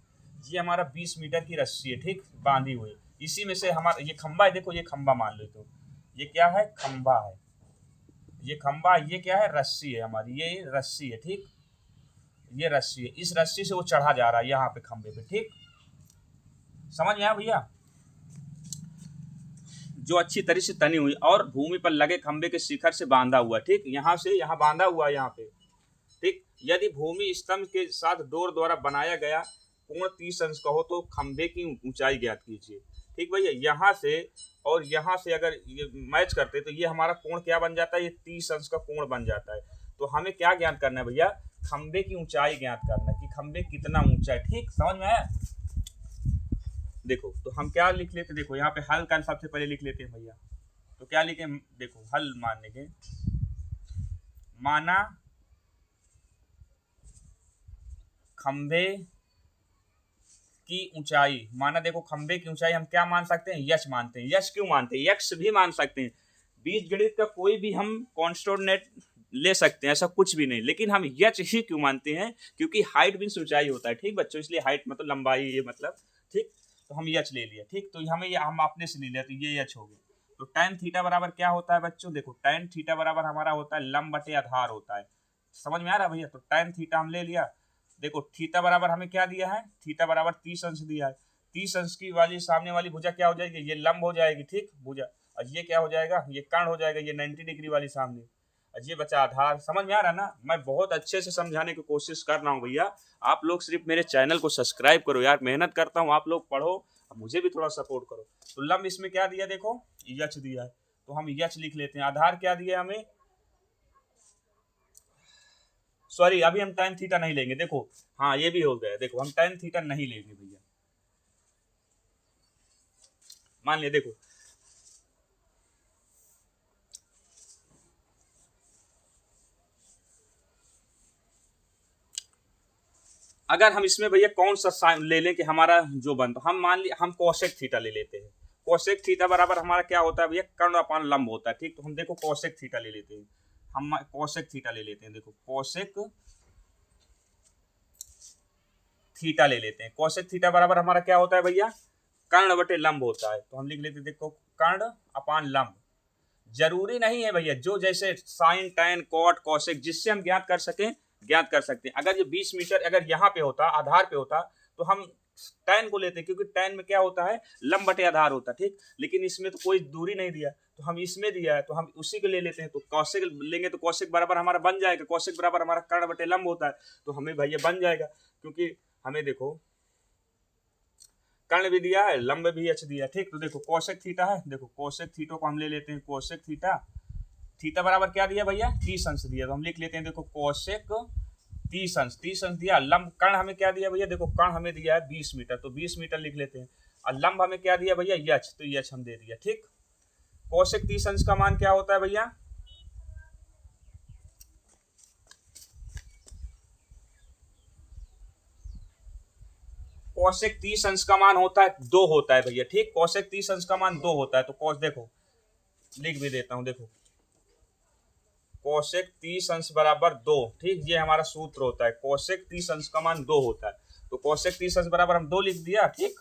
ये हमारा 20 मीटर की रस्सी है, ठीक, बांधी हुई। इसी में से हमारा ये खंभा है, देखो ये खंभा मान लो, तो ये क्या है, खंभा है, ये खंभा, ये क्या है, रस्सी है हमारी, ये रस्सी है, ठीक, ये रस्सी है, इस रस्सी से वो चढ़ा जा रहा है यहाँ पे खंभे पे, ठीक, समझ में आया भैया। जो अच्छी तरह से तनी हुई और भूमि पर लगे खंभे के शिखर से बांधा हुआ, ठीक, यहाँ से यहाँ बांधा हुआ है यहाँ पे, ठीक। यदि भूमि स्तंभ के साथ डोर द्वारा बनाया गया कोण 30 अंश का हो तो खंभे की ऊंचाई ज्ञात कीजिए। ठीक भैया, यहाँ से और यहाँ से अगर ये मैच करते तो ये हमारा कोण क्या बन जाता है, ये 30 अंश का कोण बन जाता है। तो हमें क्या ज्ञात करना है भैया, खंभे की ऊंचाई ज्ञात करना है कि खंभे कितना ऊंचा है, ठीक, समझ में आया। देखो तो हम क्या लिख लेते, देखो यहाँ पे हल का सबसे पहले लिख लेते हैं भैया, तो क्या लिखे, देखो हल मान लेंगे, माना खंभे की ऊंचाई, माना देखो खंभे की ऊंचाई हम क्या मान सकते हैं, यश मानते हैं। यश क्यों मानते हैं, यक्स भी मान सकते हैं, बीजगणित का कोई भी हम कॉन्स्टेंट ले सकते हैं, ऐसा कुछ भी नहीं, लेकिन हम यच ही क्यों मानते हैं, क्योंकि हाइट भी ऊंचाई होता है, ठीक बच्चों, इसलिए हाइट मतलब लंबाई, ये मतलब, ठीक, तो हम यच ले लिया, ठीक, तो हमें हम अपने से ले लिया, तो ये यच हो गया। तो tan थीटा बराबर क्या होता है बच्चों, देखो tan थीटा बराबर हमारा होता है लंब बटे आधार होता है, समझ में आ रहा है भैया। तो tan थीटा हम ले लिया, देखो थीटा बराबर हमें क्या दिया है, थीटा बराबर 30 अंश दिया है, 30 अंश की वाली सामने वाली भुजा क्या हो जाएगी, ये लंब हो जाएगी, ठीक, भुजा, और ये क्या हो जाएगा, ये कर्ण हो जाएगा, ये 90 डिग्री वाली सामने, और ये बचा आधार। समझ में आ रहा है ना, मैं बहुत अच्छे से समझाने की कोशिश कर रहा हूँ भैया, आप लोग सिर्फ मेरे चैनल को सब्सक्राइब करो यार, मेहनत करता हूँ, आप लोग पढ़ो, मुझे भी थोड़ा सपोर्ट करो। तो लंब इसमें क्या दिया, देखो यच दिया है, तो हम यच लिख लेते हैं। आधार क्या दिया हमें, सॉरी अभी हम tan थीटा नहीं लेंगे, देखो हाँ ये भी हो गया, देखो हम tan थीटा नहीं लेंगे भैया, मान लिया। देखो अगर हम इसमें भैया कौन सा साइन ले लें कि हमारा जो बनता, हम मान लिया हम कोसेक थीटा ले लेते हैं। कोसेक थीटा बराबर हमारा क्या होता है भैया, कर्ण अपान लंब होता है, ठीक, तो हम देखो कोसेक थीटा ले लेते हैं, हम कोसेक थीटा ले लेते हैं, देखो कोसेक थीटा ले लेते हैं। कोसेक थीटा बराबर हमारा क्या होता है भैया, कर्ण बटे लंब होता है, तो हम लिख लेते हैं, देखो कर्ण अपान लंब। जरूरी नहीं है भैया, जो जैसे साइन टैन कॉट कोसेक जिससे हम ज्ञात कर सकें ज्ञात कर सकते हैं। अगर ये 20 मीटर अगर यहाँ पे होता, आधार पे होता, तो हम टैन को लेते हैं, क्योंकि टैन में क्या होता है, लंब बटे आधार होता है, ठीक, लेकिन इसमें तो कोई दूरी नहीं दिया, तो हम इसमें दिया है तो हम उसी को ले लेते हैं। तो कौशिक लेंगे तो कौशिक बराबर हमारा बन जाएगा, कौशिक बराबर हमारा कर्ण बटे लंब होता है, तो हमें भैया बन जाएगा, क्योंकि हमें देखो कर्ण भी दिया है, लंब भी एच दिया, ठीक। तो देखो कोसेक थीटा है, देखो कोसेक थीटा को हम ले लेते हैं, कोसेक थीटा, थीटा बराबर क्या दिया भैया, 30 अंश दिया, तो हम लिख लेते हैं, देखो कोसेक 30 अंश, 30 अंश दिया। लंब कर्ण हमें क्या दिया भैया, देखो कर्ण हमें दिया है 20 मीटर, तो 20 मीटर लिख लेते हैं, और लंब हमें क्या दिया भैया, यच, तो यच हम दे दिया, ठीक। कोसेक 30 अंश का मान क्या होता है भैया, कोसेक 30 अंश का मान होता है 2 होता है भैया, ठीक, कोसेक 30 अंश का मान 2 होता है। तो कोस देखो लिख भी देता हूं, देखो कोसेक 30 अंश बराबर 2, ठीक, ये हमारा सूत्र होता है, कोसेक 30 अंश का मान 2 होता है, तो कोसेक 30 अंश बराबर हम 2 लिख दिया, ठीक।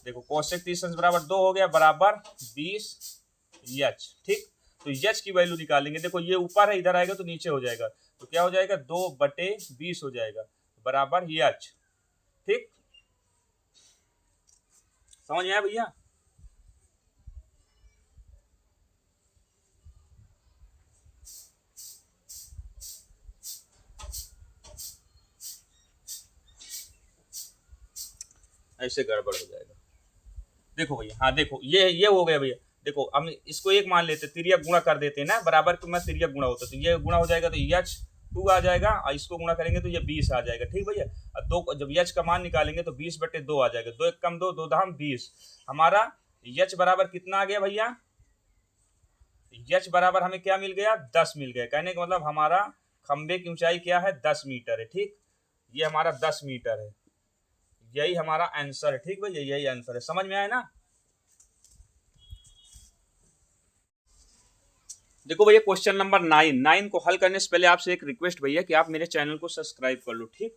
देखो कोसेक 30 अंश बराबर 2 हो गया, बराबर 20 यच, ठीक। तो यच की वैल्यू निकालेंगे, देखो ये ऊपर है, इधर आएगा तो नीचे हो जाएगा, तो क्या हो जाएगा, 2/20 हो जाएगा, बराबर यच, ठीक, समझ में आया भैया। ऐसे गड़बड़ हो जाएगा। देखो भैया, हाँ देखो ये हो गया भैया। देखो हम इसको एक मान लेते, तिर्यक गुणा कर देते हैं ना, बराबर को मैं तिर्यक गुणा होता, तो ये गुणा हो जाएगा तो यच 2 आ जाएगा, और इसको गुणा करेंगे तो ये 20 आ जाएगा। ठीक भैया, और दो जब यच का मान निकालेंगे तो 20/2 आ जाएगा। 2 1 कम 2, 2 दाम 20। हमारा यच बराबर कितना आ गया भैया? यच बराबर हमें क्या मिल गया? 10 मिल गया। कहने का मतलब हमारा खंबे की ऊंचाई क्या है? 10 मीटर है। ठीक, ये हमारा 10 मीटर है। यही हमारा आंसर है। ठीक भैया, यही आंसर है। समझ में आया ना? देखो भैया क्वेश्चन नंबर 9 को हल करने से पहले आपसे एक रिक्वेस्ट भैया कि आप मेरे चैनल को सब्सक्राइब कर लो। ठीक,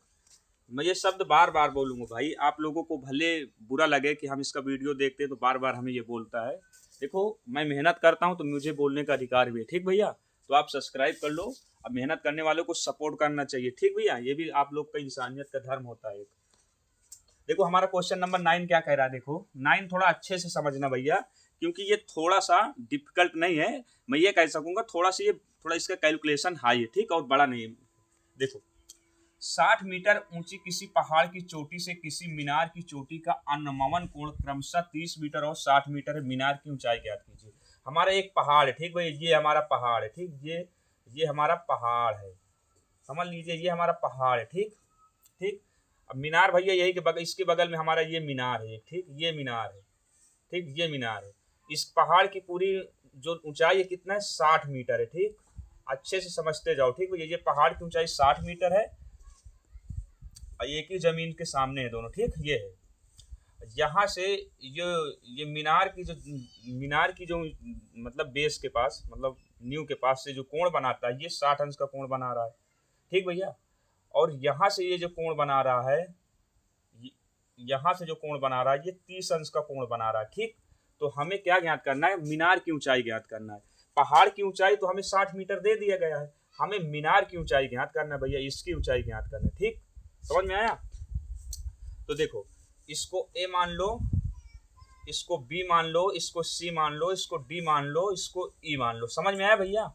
मैं ये शब्द बार बार बोलूंगा भाई, आप लोगों को भले बुरा लगे कि हम इसका वीडियो देखते हैं तो बार बार हमें ये बोलता है। देखो मैं मेहनत करता हूँ तो मुझे बोलने का अधिकार भी है। ठीक भैया, तो आप सब्सक्राइब कर लो। अब मेहनत करने वालों को सपोर्ट करना चाहिए। ठीक भैया, ये भी आप लोग का इंसानियत का धर्म होता है। देखो हमारा क्वेश्चन नंबर 9 क्या कह रहा है। देखो 9 थोड़ा अच्छे से समझना भैया, क्योंकि ये थोड़ा सा डिफिकल्ट नहीं है। मैं ये कह सकूंगा थोड़ा इसका कैलकुलेशन हाई है। ठीक, और बड़ा नहीं है। देखो 60 मीटर ऊंची किसी पहाड़ की चोटी से किसी मीनार की चोटी का अनुमान कोण क्रमशः 30 मीटर और 60 मीटर है। मीनार की ऊंचाई ज्ञात कीजिए। हमारा एक पहाड़ है। ठीक भाई, ये हमारा पहाड़ है। ठीक, ये हमारा पहाड़ है, समझ लीजिए, ये हमारा पहाड़ है। ठीक ठीक, अब मीनार भैया यही के बगल, इसके बगल में हमारा ये मीनार है। ठीक, ये मीनार है। ठीक, ये मीनार है। इस पहाड़ की पूरी जो ऊंचाई है कितना है? 60 मीटर है। ठीक, अच्छे से समझते जाओ। ठीक भैया, ये पहाड़ की ऊंचाई 60 मीटर है और एक ही जमीन के सामने है दोनों। ठीक, ये है। यहाँ से ये मीनार की जो मतलब बेस के पास, मतलब नींव के पास से जो कोण बनाता है, ये 60 अंश का कोण बना रहा है। ठीक भैया, और यहाँ से ये जो कोण बना रहा है, यहाँ से जो कोण बना रहा है, ये 30 अंश का कोण बना रहा है। ठीक, तो हमें क्या ज्ञात करना है? मीनार की ऊंचाई ज्ञात करना है। पहाड़ की ऊंचाई तो हमें 60 मीटर दे दिया गया है, हमें मीनार की ऊंचाई ज्ञात करना है भैया, इसकी ऊंचाई ज्ञात करना है। ठीक, समझ में आया? तो देखो इसको ए मान लो, इसको बी मान लो, इसको सी मान लो, इसको डी मान लो, इसको ई मान लो। समझ में आया भैया?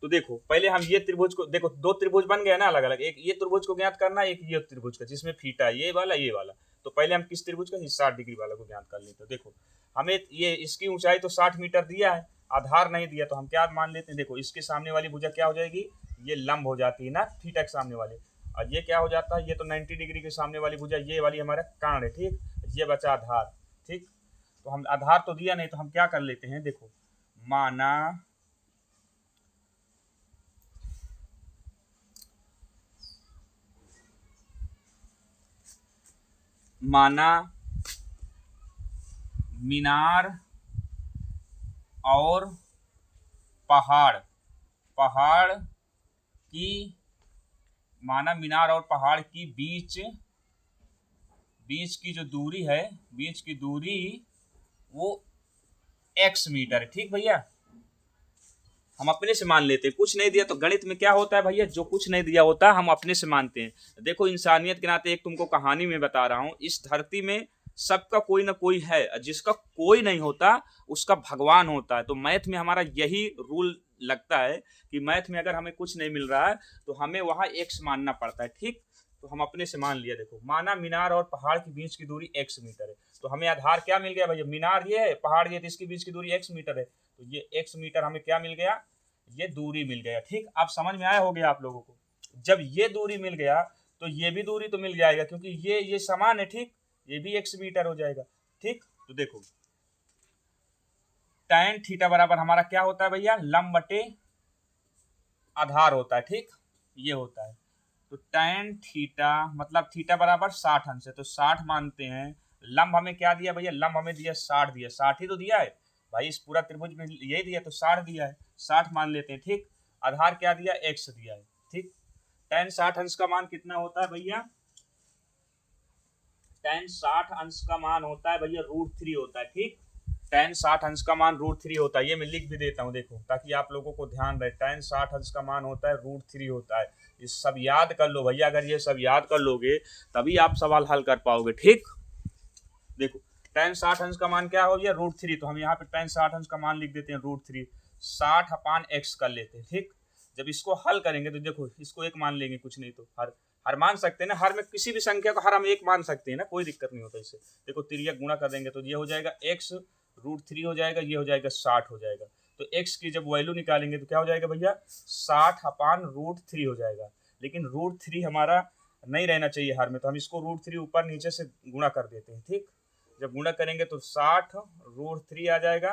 तो देखो पहले हम ये त्रिभुज को, देखो 2 त्रिभुज बन गया ना अलग अलग, एक ये त्रिभुज को ज्ञात करना, एक ये त्रिभुज का जिसमें फीटा है, ये वाला। तो पहले हम किस त्रिभुज का? 60 डिग्री वाला को ज्ञात कर लेते हैं। देखो हमें ये इसकी ऊंचाई तो 60 मीटर दिया है, आधार नहीं दिया, तो हम क्या मान लेते हैं? देखो इसके सामने वाली भुजा क्या हो जाएगी? ये लंब हो जाती है ना थीटा के सामने वाले, और ये क्या हो जाता है? ये तो 90 डिग्री के सामने वाली भुजा, ये वाली हमारा कर्ण है। ठीक, ये बचा आधार। ठीक, तो हम आधार तो दिया नहीं, तो हम क्या कर लेते हैं? देखो माना मीनार और पहाड़ की बीच की जो दूरी है, बीच की दूरी वो x मीटर है। ठीक भैया, हम अपने से मान लेते हैं, कुछ नहीं दिया तो गणित में क्या होता है भैया? जो कुछ नहीं दिया होता हम अपने से मानते हैं। देखो इंसानियत के नाते एक तुमको कहानी में बता रहा हूँ, इस धरती में सबका कोई ना कोई है, जिसका कोई नहीं होता उसका भगवान होता है। तो मैथ में हमारा यही रूल लगता है कि मैथ में अगर हमें कुछ नहीं मिल रहा है तो हमें वहां एक्स मानना पड़ता है। ठीक, तो हम अपने से मान लिया। देखो माना मीनार और पहाड़ के बीच की दूरी x मीटर है, तो हमें आधार क्या मिल गया भैया? मीनार ये है, पहाड़ ये, तो इसके बीच की दूरी x मीटर है, तो ये x मीटर हमें क्या मिल गया? ये दूरी मिल गया। ठीक, आप समझ में आया हो गया आप लोगों को? जब ये दूरी मिल गया तो ये भी दूरी तो मिल जाएगा, क्योंकि ये समान है। ठीक, ये भी x मीटर हो जाएगा। ठीक, तो देखो tan थीटा बराबर हमारा क्या होता है भैया? लंब बटे आधार होता है। ठीक, ये होता है। तो tan थीटा मतलब थीटा बराबर 60 अंश है, तो 60 मानते हैं। लंब हमें क्या दिया भैया? लंब हमें दिया 60 दिया, 60 ही तो दिया है भाई, इस पूरा त्रिभुज में यही दिया, तो 60 दिया है, 60 मान लेते हैं। ठीक, आधार क्या दिया? x दिया है। ठीक, tan 60 अंश का मान कितना होता है भैया? tan 60 अंश का मान होता है भैया √3 होता है। ठीक, tan 60 अंश का मान √3 होता है, ये मैं लिख भी देता हूँ देखो, ताकि आप लोगों को ध्यान रहे। tan 60 अंश का मान होता है √3 होता है। ये सब याद कर लो भैया, अगर ये सब याद कर लोगे तभी आप सवाल हल कर पाओगे। ठीक, देखो tan 60 अंश का मान क्या हो गया? √3, तो हम यहाँ पे tan 60 अंश का मान लिख देते हैं √3, 60/x कर लेते हैं। ठीक, जब इसको हल करेंगे तो देखो इसको एक मान लेंगे, कुछ नहीं तो हर हर मान सकते हैं ना, हर में किसी भी संख्या को हर हम एक मान सकते हैं ना, कोई दिक्कत नहीं होता इससे। देखो तिर्यक गुणा कर देंगे तो ये हो जाएगा x√3 हो जाएगा, ये हो जाएगा 60 हो जाएगा। तो x की जब वैल्यू निकालेंगे तो क्या हो जाएगा भैया 60/√3 हो जाएगा। लेकिन √3 हमारा नहीं रहना चाहिए हर में, तो हम इसको √3 ऊपर नीचे से गुणा कर देते हैं। ठीक, जब गुणा करेंगे तो 60√3 आ जाएगा,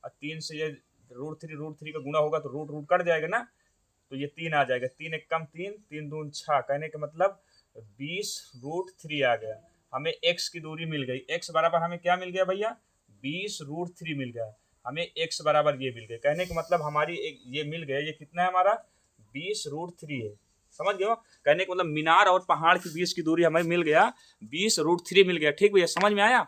और 3 से ये √3 का गुणा होगा तो रूट कट जाएगा ना, तो ये 3 आ जाएगा। 3 एक कम 3, 3 दून 6, कहने का मतलब 20√3 आ गया। हमें x की दूरी मिल गई, x बराबर हमें क्या मिल गया भैया 20√3 मिल गया। हमें x बराबर ये मिल गया, कहने का मतलब हमारी एक ये मिल गया, ये कितना है हमारा 20√3 है। समझ गए हो, कहने का मतलब मीनार और पहाड़ के बीच की दूरी हमें मिल गया 20√3 मिल गया। ठीक भैया, समझ में आया।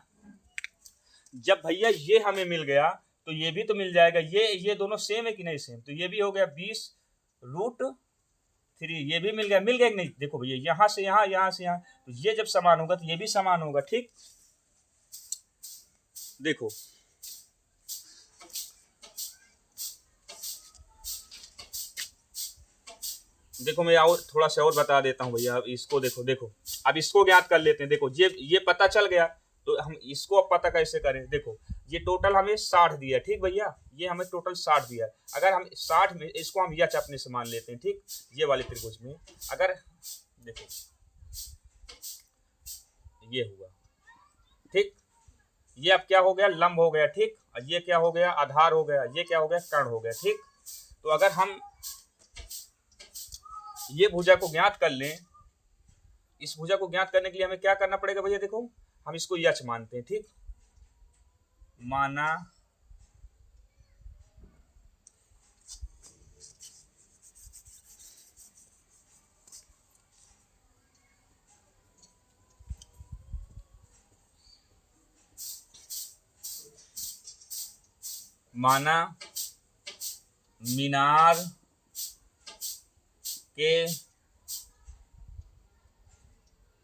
जब भैया ये हमें मिल गया तो ये भी तो मिल जाएगा, ये दोनों सेम है कि नहीं सेम, तो ये भी हो गया 20√3, ये भी मिल गया कि नहीं। देखो भैया यहाँ से यहाँ, यहाँ से यहाँ, तो ये जब समान होगा तो ये भी समान होगा। ठीक, देखो देखो मैं और थोड़ा सा और बता देता हूँ भैया। अब इसको देखो अब इसको ज्ञात कर लेते हैं। देखो ये पता चल गया, तो हम इसको अब पता कैसे करें। देखो ये टोटल हमें 60 दिया, ठीक भैया, ये हमें टोटल 60 दिया। अगर हम 60 में इसको हम यच अपने से मान लेते हैं, ठीक, ये वाले त्रिभुज में अगर देखो ये हुआ, ठीक, ये अब क्या हो गया लंब हो गया, ठीक, और ये क्या हो गया आधार हो गया, ये क्या हो गया कर्ण हो गया। ठीक, तो अगर हम ये भुजा को ज्ञात कर लें, इस भुजा को ज्ञात करने के लिए हमें क्या करना पड़ेगा भैया, देखो हम इसको यच मानते हैं। ठीक, माना मीनार के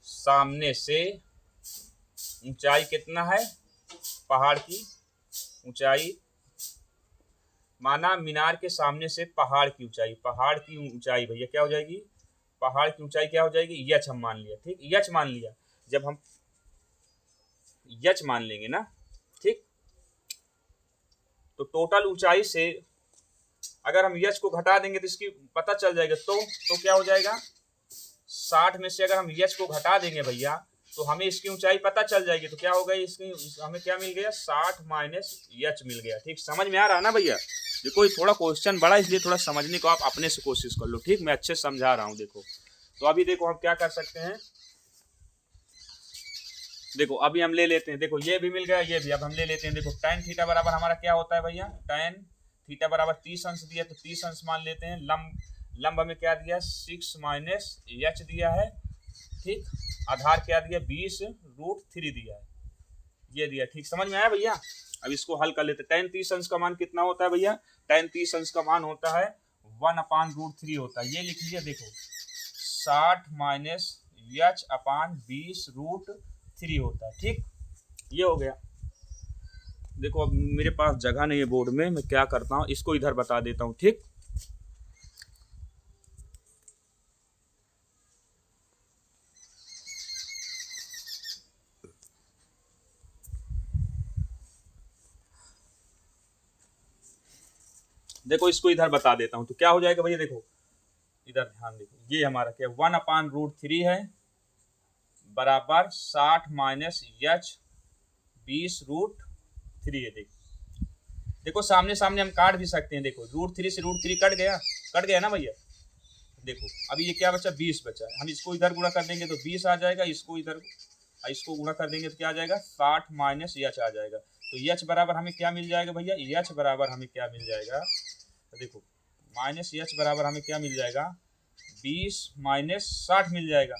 सामने से ऊंचाई कितना है, पहाड़ की ऊंचाई, माना मीनार के सामने से पहाड़ की ऊंचाई भैया क्या हो जाएगी, पहाड़ की ऊंचाई क्या हो जाएगी यच हम मान लिया। ठीक, यच मान लिया, जब हम यच मान लेंगे ना, ठीक, तो टोटल ऊंचाई से अगर हम यच को घटा देंगे तो इसकी पता चल जाएगा। तो क्या हो जाएगा 60 में से अगर हम यच को घटा देंगे भैया तो हमें इसकी ऊंचाई पता चल जाएगी। तो क्या होगा इसकी हमें क्या मिल गया 60 - यच मिल गया। ठीक, समझ में आ रहा है ना भैया। देखो थोड़ा क्वेश्चन बड़ा, इसलिए थोड़ा समझने को आप अपने से कोशिश कर लो। ठीक, मैं अच्छे समझा रहा हूँ। देखो तो अभी देखो हम क्या कर सकते हैं, देखो अभी हम ले लेते हैं, देखो ये भी मिल गया, ये भी। अब हम ले लेते हैं, देखो tan थीटा बराबर हमारा क्या होता है भैया, tan थीटा बराबर 30 अंश दिया तो 30 अंश मान लेते हैं। लंब हमें क्या दिया 6 - यच दिया है। ठीक, आधार क्या दिया 20√3 दिया है, ये दिया। ठीक, समझ में आया भैया। अब इसको हल कर लेते हैं। tan 30 अंश का मान कितना होता है भैया, tan 30 अंश का मान होता है 1/√3 होता है। ये लिख लीजिए, देखो 60 - यच अपान 20√3 होता है। ठीक, ये हो गया। देखो अब मेरे पास जगह नहीं है बोर्ड में, मैं क्या करता हूँ इसको इधर बता देता हूँ। ठीक, देखो इसको इधर बता देता हूँ तो क्या हो जाएगा भैया, देखो इधर ध्यान देखो, ये हमारा क्या 1/√3 है बराबर 60 - यच 20√3 है। देखो सामने सामने हम काट भी सकते हैं। देखो √3 से √3 कट गया ना भैया। देखो अभी ये क्या बचा 20 बचा है, हम इसको इधर गुणा कर देंगे तो 20 आ जाएगा, इसको गुणा कर देंगे तो क्या आ जाएगा 60 - यच आ जाएगा। तो यच बराबर हमें क्या मिल जाएगा भैया, यच बराबर हमें क्या मिल जाएगा, तो देखो -यच बराबर हमें क्या मिल जाएगा 20 - 60 मिल जाएगा।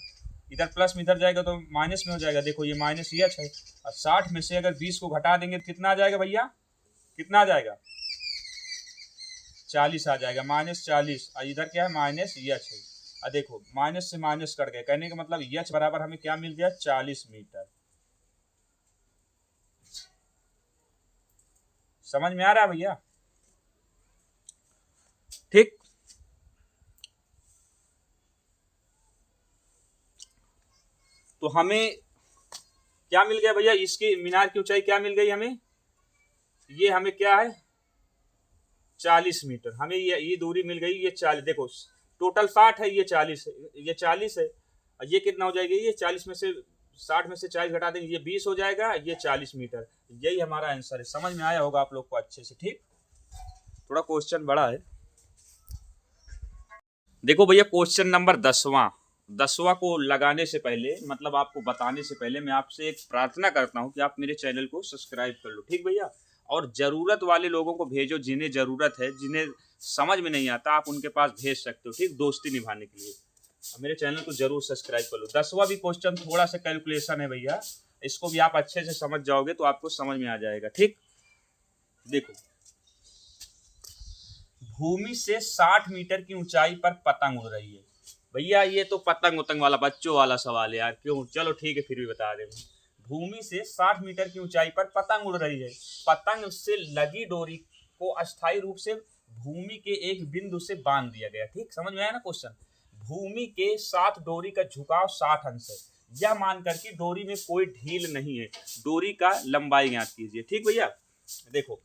इधर प्लस में इधर जाएगा तो माइनस में हो जाएगा। देखो ये -यच है, और 60 में से अगर 20 को घटा देंगे तो कितना आ जाएगा भैया, कितना आ जाएगा 40 आ जाएगा, -40। और इधर क्या है -यच है। और देखो माइनस से माइनस कट गया, कहने का मतलब यच बराबर हमें क्या मिल गया 40 मीटर। समझ में आ रहा है भैया। ठीक, तो हमें क्या मिल गया भैया, इसकी मीनार की ऊंचाई क्या मिल गई हमें, ये हमें क्या है 40 मीटर, हमें ये दूरी मिल गई, ये 40, देखो टोटल 60 है, ये 40 है, ये 40 है, और ये कितना हो जाएगा, ये 40 में से 60 में से 40 घटा देंगे, ये 20 हो जाएगा, ये 40 मीटर। यही हमारा आंसर है। समझ में आया होगा आप लोग को अच्छे से। ठीक, थोड़ा क्वेश्चन बड़ा है। देखो भैया क्वेश्चन नंबर 10वां को लगाने से पहले, मतलब आपको बताने से पहले, मैं आपसे एक प्रार्थना करता हूं कि आप मेरे चैनल को सब्सक्राइब कर लो। ठीक भैया, और ज़रूरत वाले लोगों को भेजो, जिन्हें ज़रूरत है, जिन्हें समझ में नहीं आता, आप उनके पास भेज सकते हो। ठीक, दोस्ती निभाने के लिए मेरे चैनल को जरूर सब्सक्राइब कर लो। 10वां भी क्वेश्चन थोड़ा सा कैलकुलेशन है भैया, इसको भी आप अच्छे से समझ जाओगे तो आपको समझ में आ जाएगा। ठीक, देखो, भूमि से 60 मीटर की ऊंचाई पर पतंग उड़ रही है। भैया ये तो पतंग उतंग वाला बच्चों वाला सवाल है यार, क्यों, चलो ठीक है फिर भी बता रहे हैं। भूमि से 60 मीटर की ऊंचाई पर पतंग उड़ रही है। पतंग से लगी डोरी को अस्थायी रूप से भूमि के एक बिंदु से बांध दिया गया। ठीक, समझ में आया ना क्वेश्चन। भूमि के साथ डोरी का झुकाव 60 अंश है, यह मानकर कि डोरी में कोई ढील नहीं है। डोरी का लंबाई ज्ञात कीजिए। ठीक भैया, देखो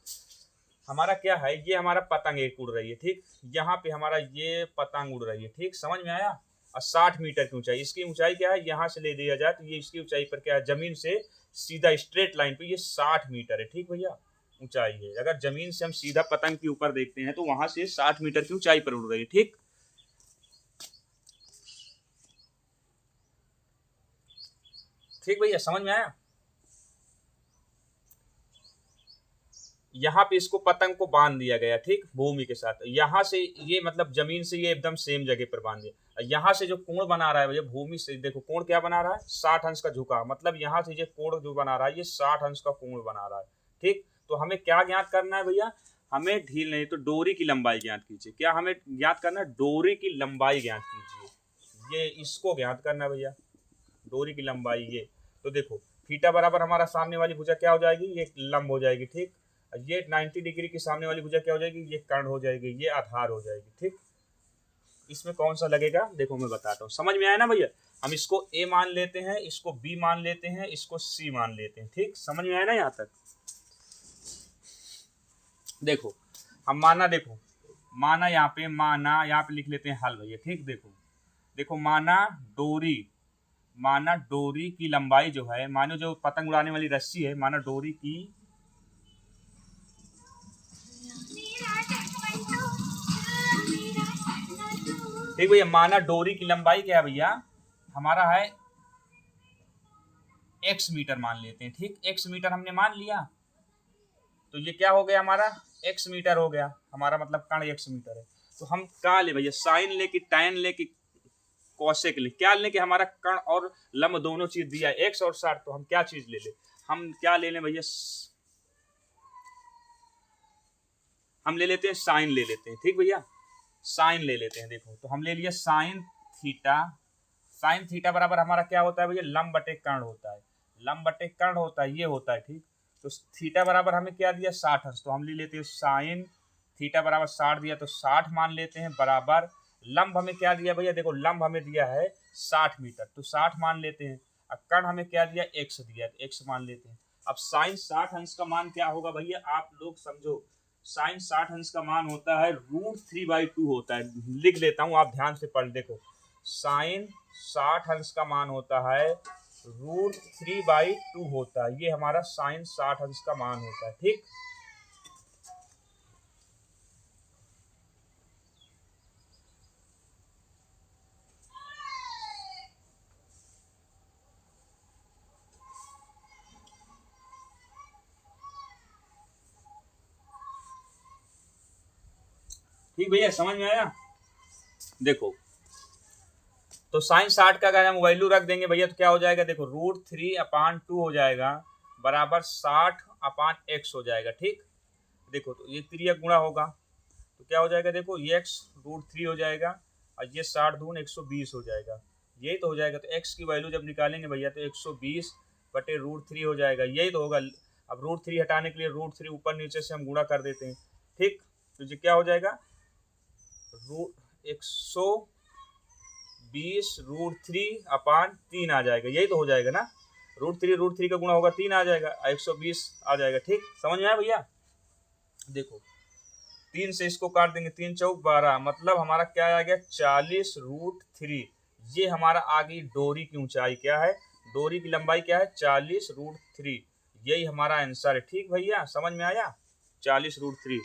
हमारा क्या है, ये हमारा पतंग एक उड़ रही है। ठीक, यहाँ पे हमारा ये पतंग उड़ रही है। ठीक, समझ में आया। और 60 मीटर की ऊंचाई, इसकी ऊंचाई क्या है, यहाँ से ले लिया जाए तो ये इसकी ऊंचाई पर क्या है, जमीन से सीधा स्ट्रेट लाइन पे ये 60 मीटर है। ठीक भैया, ऊंचाई है। अगर जमीन से हम सीधा पतंग के ऊपर देखते हैं तो वहां से 60 मीटर की ऊंचाई पर उड़ रही है। ठीक, ठीक भैया, समझ में आया। यहाँ पे इसको पतंग को बांध दिया गया। ठीक, भूमि के साथ, यहाँ से ये मतलब जमीन से ये एकदम सेम जगह पर बांध दिया। यहाँ से जो कोण बना रहा है भैया, भूमि से देखो कोण क्या बना रहा है, 60 अंश का झुकाव, मतलब यहाँ से ये कोण जो बना रहा है ये 60 अंश का कोण बना रहा है। ठीक, तो हमें क्या ज्ञात करना है भैया, हमें ढील नहीं तो डोरी की लंबाई ज्ञात कीजिए। क्या हमें ज्ञात करना है, डोरी की लंबाई ज्ञात कीजिए। ये इसको ज्ञात करना है भैया, डोरी की लंबाई। ये तो देखो थीटा बराबर हमारा सामने वाली भुजा क्या हो जाएगी, ये लंब हो जाएगी। ठीक, ये 90 डिग्री की सामने वाली भुजा क्या हो जाएगी, ये कर्ण हो जाएगी, ये आधार हो जाएगी। ठीक, इसमें कौन सा लगेगा, देखो मैं बताता हूँ। समझ में आया ना भैया। हम इसको ए मान लेते हैं, इसको बी मान लेते हैं, इसको सी मान लेते हैं। ठीक, समझ में आया ना यहाँ तक। देखो हम माना, देखो माना यहाँ पे, माना यहाँ पे लिख लेते हैं हल भैया। ठीक, देखो देखो माना डोरी की लंबाई जो है, मानो जो पतंग उड़ाने वाली रस्सी है, माना डोरी की, ठीक भैया, माना डोरी की लंबाई क्या है भैया, हमारा है x मीटर मान लेते हैं। ठीक, x मीटर हमने मान लिया, तो ये क्या हो गया हमारा, x मीटर हो गया हमारा, मतलब कर्ण x मीटर है। तो हम क्या ले भैया, साइन ले कि टैन ले कि कौशेक ले, क्या ले कि हमारा कर्ण और लंब दोनों चीज दिया है, x और 60, तो हम क्या चीज ले ले, हम क्या ले लें भैया, हम ले लेते हैं साइन ले लेते हैं। ठीक भैया, साइन ले लेते हैं। देखो तो हम ले लिया साइन थीटा। साइन थीटा बराबर हमारा क्या होता है भैया, लंब बटे कर्ण होता है, लंब बटे कर्ण होता है, ये होता है। ठीक, तो थीटा बराबर हमें क्या दिया, 60 अंश, तो हम ले लेते हैं साइन थीटा बराबर 60 दिया, तो 60 मान लेते हैं, बराबर लंब हमें क्या दिया भैया, देखो लंब हमें दिया है 60 मीटर, तो 60 मान लेते हैं। और कर्ण हमें क्या दिया, x दिया, तो x मान लेते हैं। अब साइन 60 अंश का मान क्या होगा भैया, आप लोग समझो, साइन 60 अंश का मान होता है √3/2 होता है। लिख लेता हूं, आप ध्यान से पढ़, देखो साइन 60 अंश का मान होता है √3/2 होता है, ये हमारा साइन 60 अंश का मान होता है। ठीक, ठीक भैया, समझ में आया। देखो तो साइन 60 का अगर हम वैल्यू रख देंगे भैया तो क्या हो जाएगा, देखो √3/2 हो जाएगा, बराबर 60/x हो जाएगा। ठीक, देखो तो ये त्रियक गुणा होगा तो क्या हो जाएगा, देखो ये x √3 हो जाएगा और ये 60 दून 120 हो जाएगा, यही तो हो जाएगा। तो x की वैल्यू जब निकालेंगे भैया तो 120 बटे √3 हो जाएगा, यही तो होगा। अब √3 हटाने के लिए √3 ऊपर नीचे से हम गुणा कर देते हैं। ठीक, तो ये क्या हो जाएगा, 20√3/3 आ जाएगा, यही तो हो जाएगा ना। √3 का गुणा होगा 3 आ जाएगा, 120 आ जाएगा। ठीक, समझ में आया भैया। देखो 3 से इसको काट देंगे, 3 चौक 12, मतलब हमारा क्या आ गया 40√3। ये हमारा आ गई डोरी की ऊंचाई, क्या है, डोरी की लंबाई क्या है 40√3। यही हमारा आंसर है। ठीक भैया, समझ में आया, 40√3।